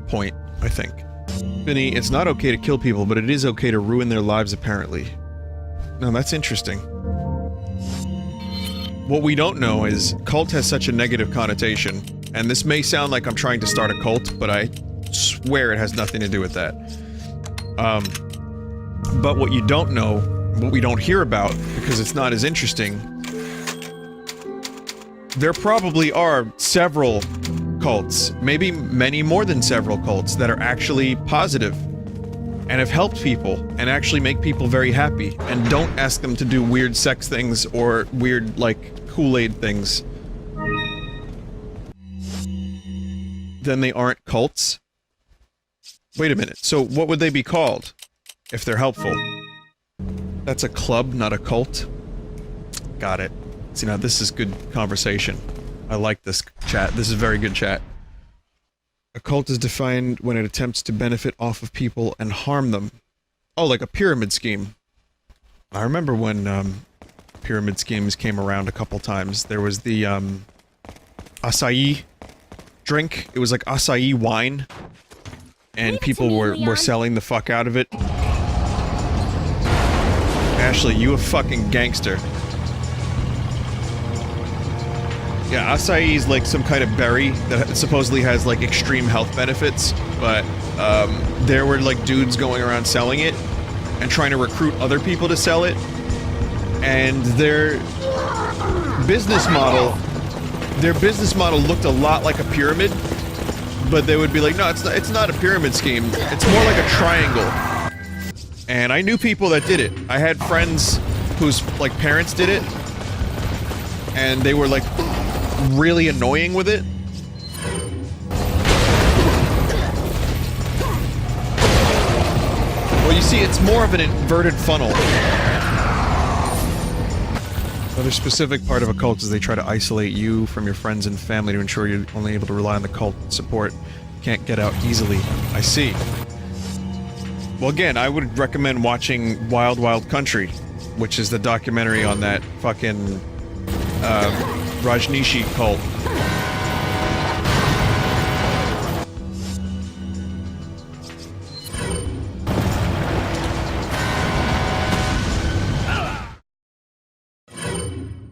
point, I think. Vinny, it's not okay to kill people, but it is okay to ruin their lives, apparently. No, that's interesting. What we don't know is, cult has such a negative connotation, and this may sound like I'm trying to start a cult, but I swear it has nothing to do with that. But what you don't know, what we don't hear about, because it's not as interesting, there probably are several cults, maybe many more than several cults, that are actually positive and have helped people and actually make people very happy and don't ask them to do weird sex things or weird, like, Kool-Aid things. Then they aren't cults? Wait a minute, so what would they be called if they're helpful? That's a club, not a cult? Got it. See, now this is good conversation. I like this chat. This is very good chat. A cult is defined when it attempts to benefit off of people and harm them. Oh, like a pyramid scheme. I remember when, pyramid schemes came around a couple times. There was the, acai drink. It was like acai wine. And people were selling the fuck out of it. Ashley, you a fucking gangster. Yeah, acai is like some kind of berry that supposedly has like extreme health benefits, but there were like dudes going around selling it and trying to recruit other people to sell it, and their business model looked a lot like a pyramid, but they would be like, no, it's not a pyramid scheme, it's more like a triangle. And I knew people that did it. I had friends whose like parents did it, and they were like really annoying with it. Well, you see, it's more of an inverted funnel. Another specific part of a cult is they try to isolate you from your friends and family to ensure you're only able to rely on the cult support. Can't get out easily. I see. Well, again, I would recommend watching Wild Wild Country, which is the documentary on that fucking Rajneeshi cult.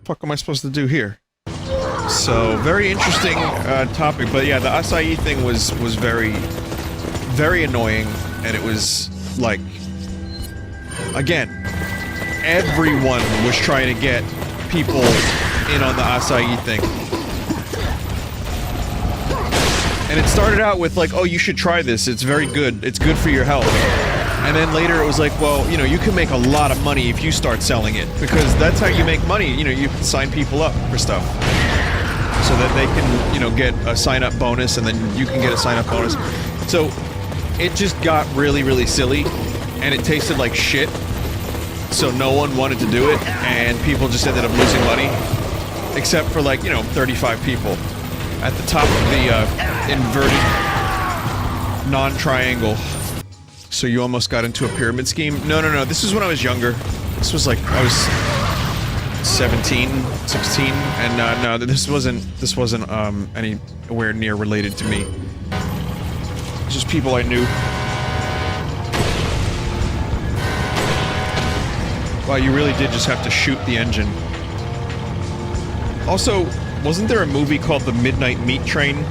Fuck am I supposed to do here? So, very interesting topic, but yeah, the acai thing was very, very annoying, and it was, like, again, everyone was trying to get people in on the acai thing. And it started out with like, oh, you should try this, it's very good, it's good for your health. And then later it was like, well, you know, you can make a lot of money if you start selling it, because that's how you make money, you know, you sign people up for stuff. So that they can, you know, get a sign-up bonus, and then you can get a sign-up bonus. So, it just got really, really silly, and it tasted like shit. So no one wanted to do it, and people just ended up losing money. Except for, like, you know, 35 people. At the top of the, inverted non-triangle. So you almost got into a pyramid scheme? No, this was when I was younger. This was like, I was 17, 16, and no, this wasn't, anywhere near related to me. Just people I knew. Wow, you really did just have to shoot the engine. Also, wasn't there a movie called The Midnight Meat Train?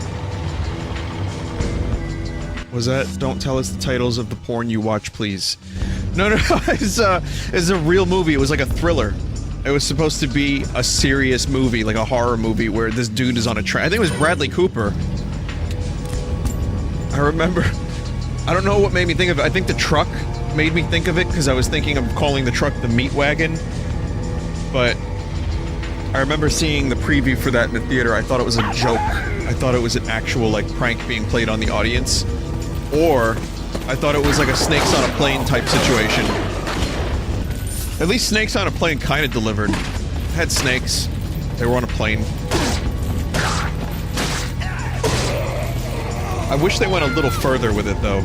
Was that? Don't tell us the titles of the porn you watch, please. No, it's a real movie. It was like a thriller. It was supposed to be a serious movie, like a horror movie, where this dude is on a train. I think it was Bradley Cooper. I remember. I don't know what made me think of it. I think the truck made me think of it, because I was thinking of calling the truck the meat wagon. But I remember seeing the preview for that in the theater. I thought it was a joke. I thought it was an actual, like, prank being played on the audience. Or, I thought it was like a Snakes on a Plane type situation. At least Snakes on a Plane kind of delivered. Had snakes. They were on a plane. I wish they went a little further with it, though.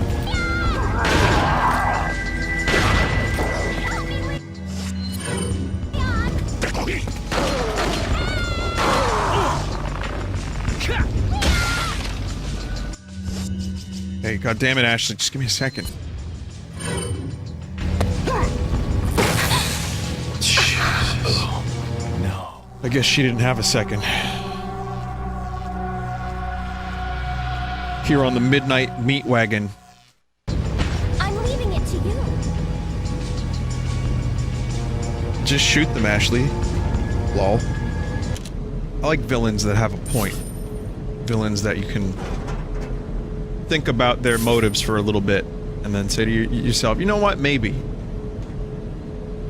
Hey, goddammit, Ashley, just give me a second. Jesus. No. I guess she didn't have a second. Here on the Midnight Meat Wagon. I'm leaving it to you. Just shoot them, Ashley. Lol. I like villains that have a point. Villains that you can think about their motives for a little bit, and then say to yourself, you know what, maybe.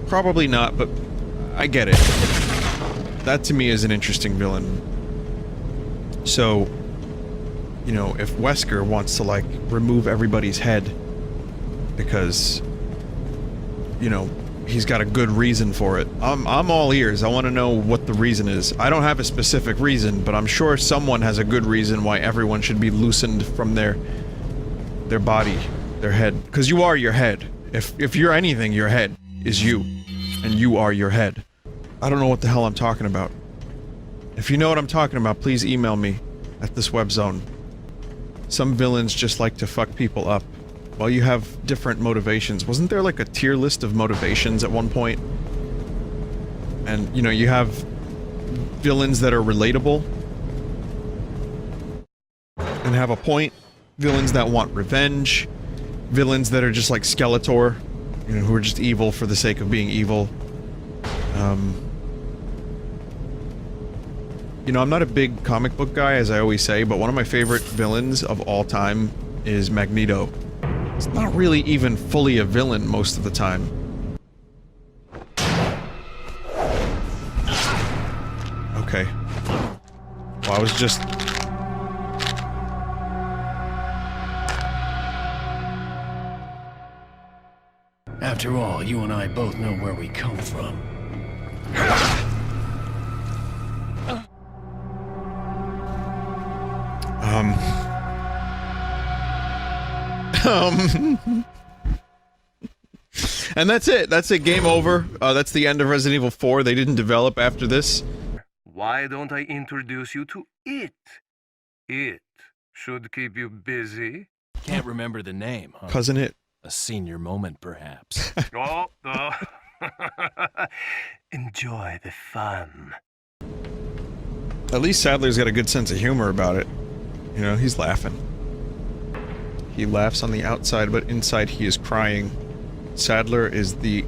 Probably not, but I get it. That to me is an interesting villain. So, you know, if Wesker wants to, like, remove everybody's head because, you know, he's got a good reason for it, I'm all ears. I want to know what the reason is. I don't have a specific reason, but I'm sure someone has a good reason why everyone should be loosened from their body, their head. Because you are your head. If you're anything, your head is you. And you are your head. I don't know what the hell I'm talking about. If you know what I'm talking about, please email me at this web zone. Some villains just like to fuck people up. Well, you have different motivations. Wasn't there like a tier list of motivations at one point? And, you know, you have villains that are relatable and have a point. Villains that want revenge. Villains that are just like Skeletor, you know, who are just evil for the sake of being evil. You know, I'm not a big comic book guy, as I always say, but one of my favorite villains of all time is Magneto. He's not really even fully a villain most of the time. Okay. Well, I was just... After all, you and I both know where we come from. And that's it. That's it. Game over. That's the end of Resident Evil 4. They didn't develop after this. Why don't I introduce you to it? It should keep you busy. Can't remember the name, huh? Cousin It. A senior moment, perhaps. Oh. Enjoy the fun. At least Sadler's got a good sense of humor about it. You know, he's laughing. He laughs on the outside, but inside he is crying. Sadler is the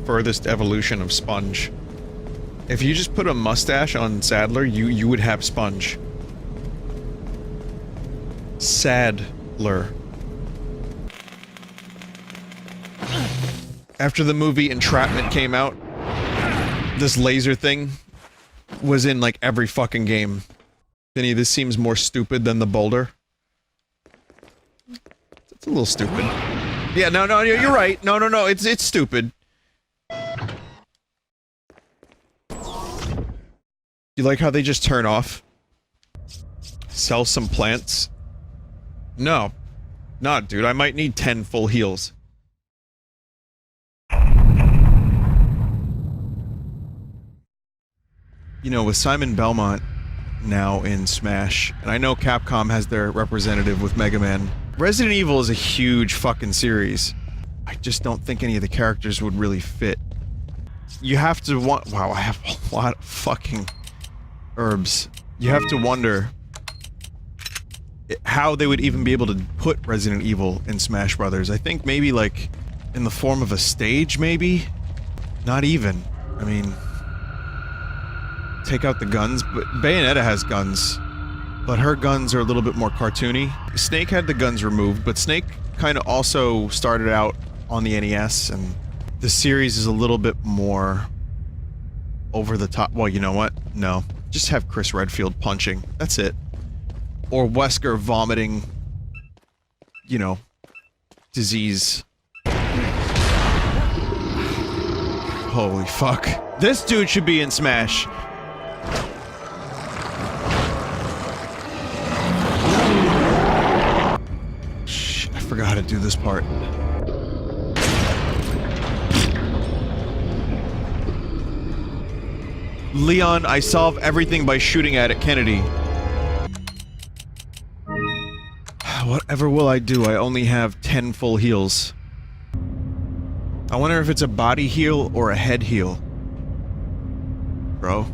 furthest evolution of Sponge. If you just put a mustache on Sadler, you would have Sponge. Sadler. After the movie Entrapment came out, this laser thing was in like every fucking game. Vinny, this seems more stupid than the boulder. It's a little stupid. Yeah, no, you're right. No, it's stupid. You like how they just turn off? Sell some plants? No. Not, dude. I might need 10 full heals. You know, with Simon Belmont now in Smash, and I know Capcom has their representative with Mega Man, Resident Evil is a huge fucking series. I just don't think any of the characters would really fit. you have to wow, I have a lot of fucking herbs. You have to wonder how they would even be able to put Resident Evil in Smash Brothers. I think maybe like in the form of a stage, maybe? Not even. I mean, take out the guns, but Bayonetta has guns, but her guns are a little bit more cartoony. Snake had the guns removed, but Snake kind of also started out on the NES, and the series is a little bit more over the top. Well, you know what? No. Just have Chris Redfield punching. That's it. Or Wesker vomiting, you know, disease. Holy fuck. This dude should be in Smash. Shit, I forgot how to do this part. Leon, I solve everything by shooting at it, Kennedy. Whatever will I do? I only have 10 full heals. I wonder if it's a body heal or a head heal. Bro.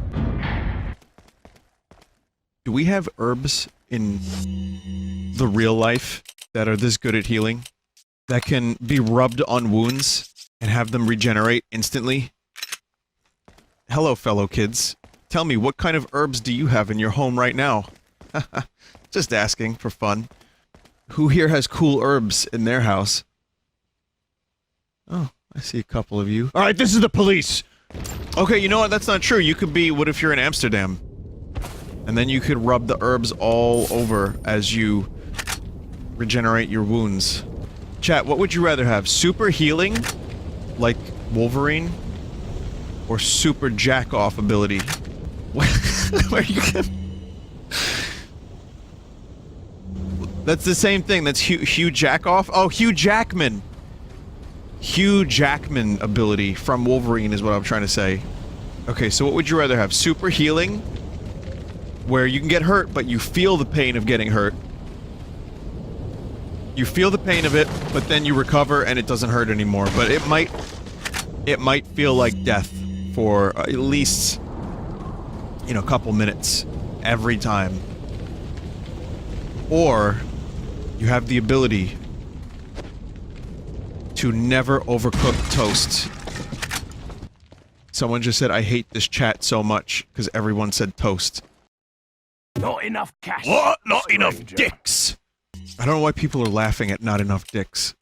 Do we have herbs in the real life that are this good at healing? That can be rubbed on wounds and have them regenerate instantly? Hello, fellow kids. Tell me, what kind of herbs do you have in your home right now? Just asking, for fun. Who here has cool herbs in their house? Oh, I see a couple of you. Alright, this is the police! Okay, you know what? That's not true. You could be, what if you're in Amsterdam? And then you could rub the herbs all over as you regenerate your wounds. Chat, what would you rather have? Super healing? Like Wolverine? Or super jack-off ability? Where you can... That's the same thing. That's Hugh Jackoff? Oh, Hugh Jackman! Hugh Jackman ability from Wolverine is what I'm trying to say. Okay, so what would you rather have? Super healing? Where you can get hurt, but you feel the pain of getting hurt. You feel the pain of it, but then you recover and it doesn't hurt anymore. But it might feel like death for at least, you know, a couple minutes every time. Or you have the ability to never overcook toast. Someone just said, I hate this chat so much, because everyone said toast. Not enough cash. What? Not enough dicks! I don't know why people are laughing at not enough dicks.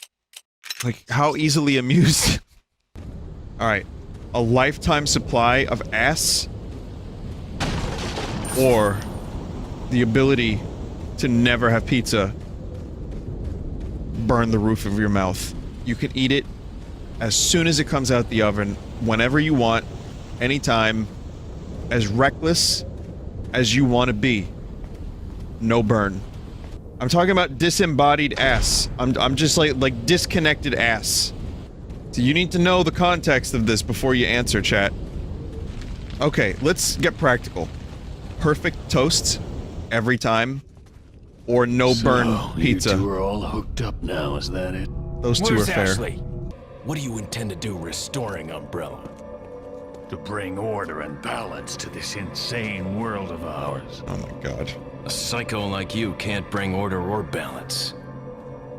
Like, how easily amused. Alright. A lifetime supply of ass? Or the ability to never have pizza burn the roof of your mouth. You can eat it as soon as it comes out the oven, whenever you want, anytime, as reckless as you want to be. No burn. I'm talking about disembodied ass. I'm just like disconnected ass. So you need to know the context of this before you answer, chat. Okay, let's get practical. Perfect toast every time, or no burn pizza. You two are all hooked up now, is that it? Those two are fair. Ashley? What do you intend to do restoring Umbrella? To bring order and balance to this insane world of ours. Oh my god. A psycho like you can't bring order or balance.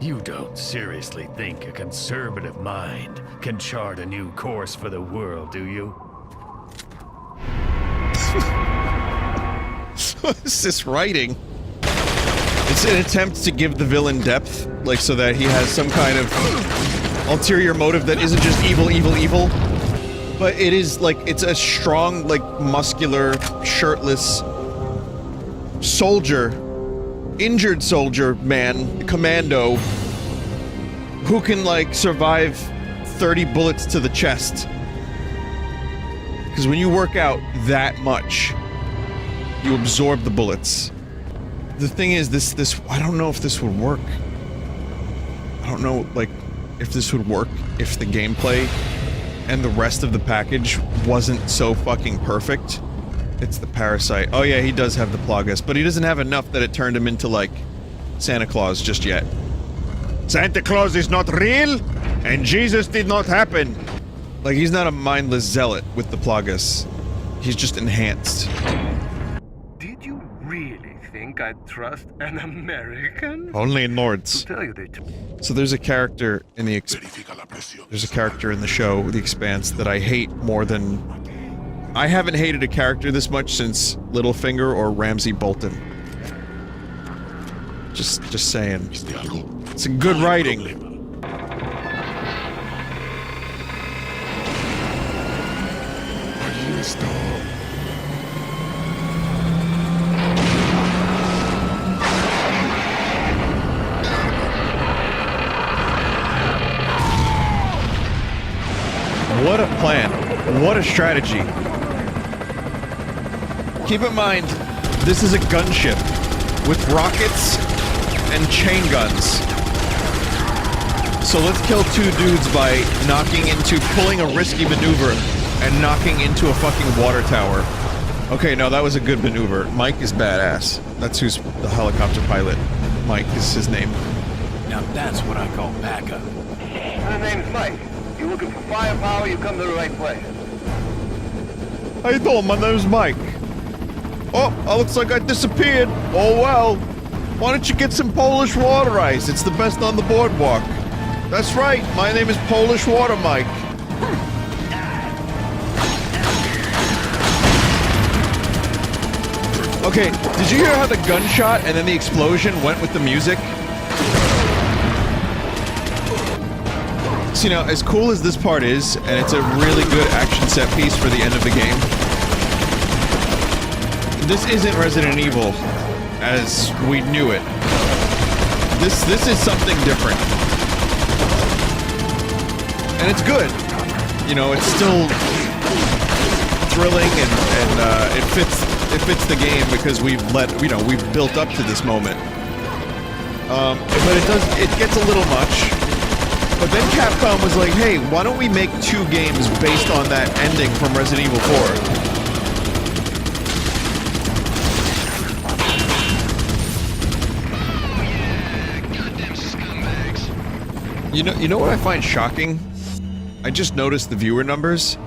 You don't seriously think a conservative mind can chart a new course for the world, do you? What is this writing? It's an attempt to give the villain depth, like so that he has some kind of ulterior motive that isn't just evil, evil, evil. But it is like, it's a strong, like, muscular, shirtless soldier, injured soldier man, commando, who can, like, survive 30 bullets to the chest. Because when you work out that much, you absorb the bullets. The thing is, this, I don't know if this would work. I don't know, like, if this would work if the gameplay and the rest of the package wasn't so fucking perfect. It's the parasite. Oh yeah, he does have the Plagas, but he doesn't have enough that it turned him into, like, Santa Claus just yet. Santa Claus is not real, and Jesus did not happen. Like, he's not a mindless zealot with the Plagas. He's just enhanced. Did you really think I'd trust an American? Only in Lords. To tell you the truth. So there's a character in the show, The Expanse, that I hate more than... I haven't hated a character this much since Littlefinger or Ramsay Bolton. Just saying. It's a good writing. What a plan. What a strategy. Keep in mind, this is a gunship with rockets and chain guns. So let's kill two dudes by pulling a risky maneuver and knocking into a fucking water tower. Okay, no, that was a good maneuver. Mike is badass. That's who's the helicopter pilot. Mike is his name. Now that's what I call backup. My name's Mike. You looking for firepower, you come to the right place. How you doing? My name's Mike. Oh, looks like I disappeared. Oh well. Why don't you get some Polish water ice? It's the best on the boardwalk. That's right, my name is Polish Water Mike. Okay, did you hear how the gunshot and then the explosion went with the music? So, you know, as cool as this part is, and it's a really good action set piece for the end of the game, this isn't Resident Evil as we knew it. This is something different. And it's good. You know, it's still thrilling and it fits the game because we've built up to this moment. But it gets a little much. But then Capcom was like, hey, why don't we make 2 games based on that ending from Resident Evil 4? You know what I find shocking? I just noticed the viewer numbers.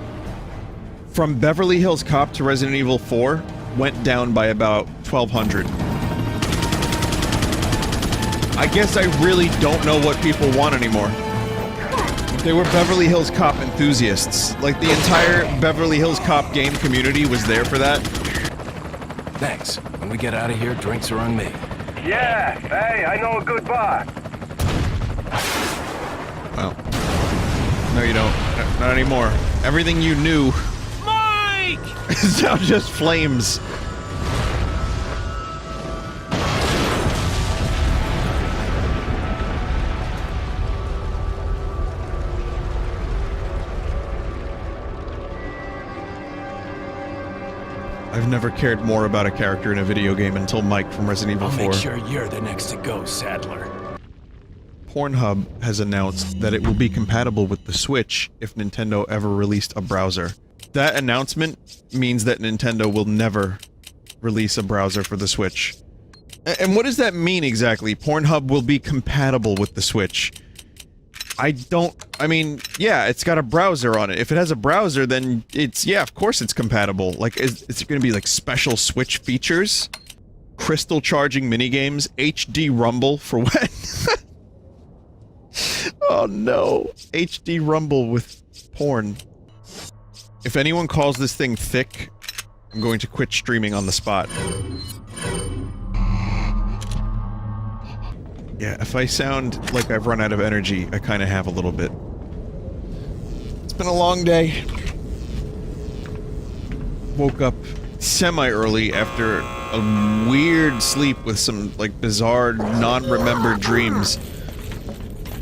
From Beverly Hills Cop to Resident Evil 4 went down by about 1,200. I guess I really don't know what people want anymore. They were Beverly Hills Cop enthusiasts. Like, the entire Beverly Hills Cop game community was there for that. Thanks. When we get out of here, drinks are on me. Yeah, hey, I know a good bar. Well, no you don't. Not anymore. Everything you knew... Mike! is now just flames. I've never cared more about a character in a video game until Mike from Resident Evil 4. I'll make sure you're the next to go, Sadler. Pornhub has announced that it will be compatible with the Switch if Nintendo ever released a browser. That announcement means that Nintendo will never release a browser for the Switch. And what does that mean exactly? Pornhub will be compatible with the Switch. I mean, yeah, it's got a browser on it. If it has a browser, then yeah, of course it's compatible. Like, is it gonna be like special Switch features? Crystal charging minigames? HD Rumble for what? Oh no. HD Rumble with porn. If anyone calls this thing thick, I'm going to quit streaming on the spot. Yeah, if I sound like I've run out of energy, I kinda have a little bit. It's been a long day. Woke up semi-early after a weird sleep with some, like, bizarre, non-remembered dreams.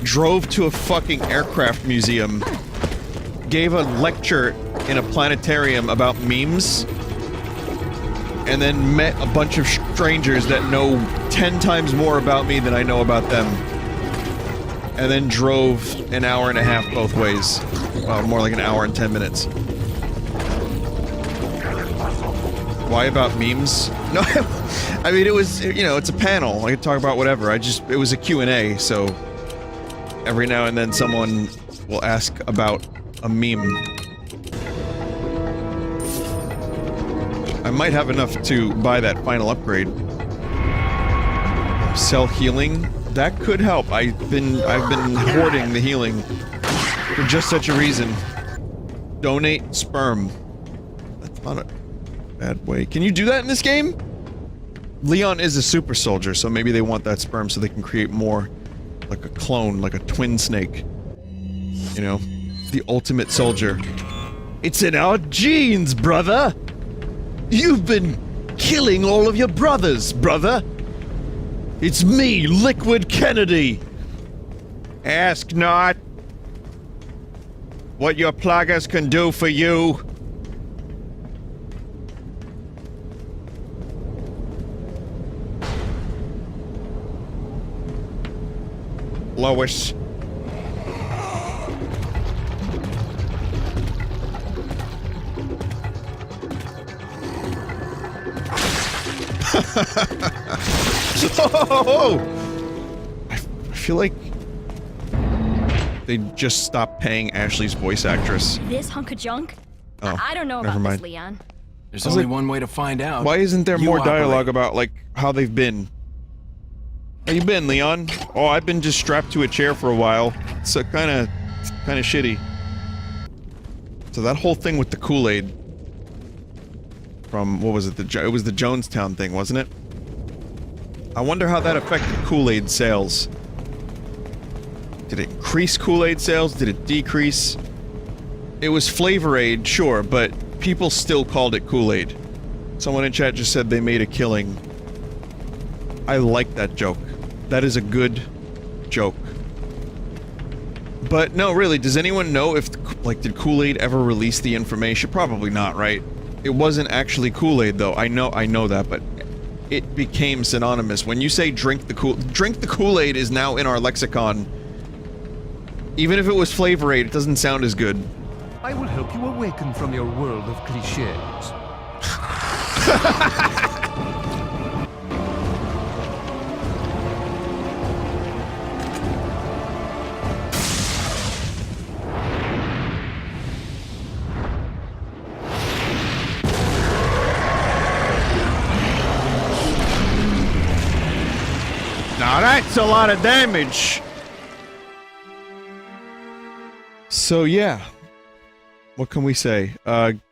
Drove to a fucking aircraft museum. Gave a lecture in a planetarium about memes. And then met a bunch of strangers that know 10 times more about me than I know about them. And then drove an hour and a half both ways. Well, more like an hour and 10 minutes. Why about memes? No, I mean, it was, you know, it's a panel. I could talk about whatever. It was a Q&A, so every now and then someone will ask about a meme. I might have enough to buy that final upgrade. Sell healing? That could help. I've been hoarding the healing for just such a reason. Donate sperm. That's not a bad way. Can you do that in this game? Leon is a super soldier, so maybe they want that sperm so they can create more like a clone, like a twin snake. You know, the ultimate soldier. It's in our genes, brother! You've been killing all of your brothers, brother! It's me, Liquid Kennedy! Ask not what your pluggers can do for you. Lois. Oh! I feel like they just stopped paying Ashley's voice actress. This hunk of junk? Oh, I don't know never about mind. this, Leon. There's only one way to find out. Why isn't there You more operate. dialogue about, like, how they've been? How you been, Leon? Oh, I've been just strapped to a chair for a while. It's kinda shitty. So that whole thing with the Kool-Aid from, what was it? It was the Jonestown thing, wasn't it? I wonder how that affected Kool-Aid sales. Did it increase Kool-Aid sales? Did it decrease? It was Flavor Aid, sure, but people still called it Kool-Aid. Someone in chat just said they made a killing. I like that joke. That is a good joke. But no, really, does anyone know if, like, did Kool-Aid ever release the information? Probably not, right? It wasn't actually Kool-Aid, though. I know that, but it became synonymous. When you say drink the Kool-Aid is now in our lexicon. Even if it was Flavor Aid, it doesn't sound as good. I will help you awaken from your world of cliches. Now that's a lot of damage! So yeah. What can we say?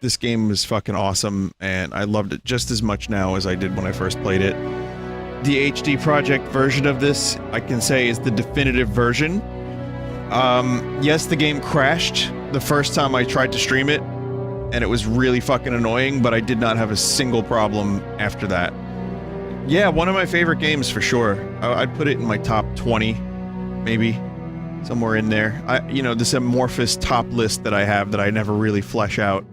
This game is fucking awesome, and I loved it just as much now as I did when I first played it. The HD Project version of this, I can say, is the definitive version. Yes, the game crashed the first time I tried to stream it, and it was really fucking annoying, but I did not have a single problem after that. Yeah, one of my favorite games for sure. I'd put it in my top 20, maybe. Somewhere in there. You know, this amorphous top list that I have that I never really flesh out.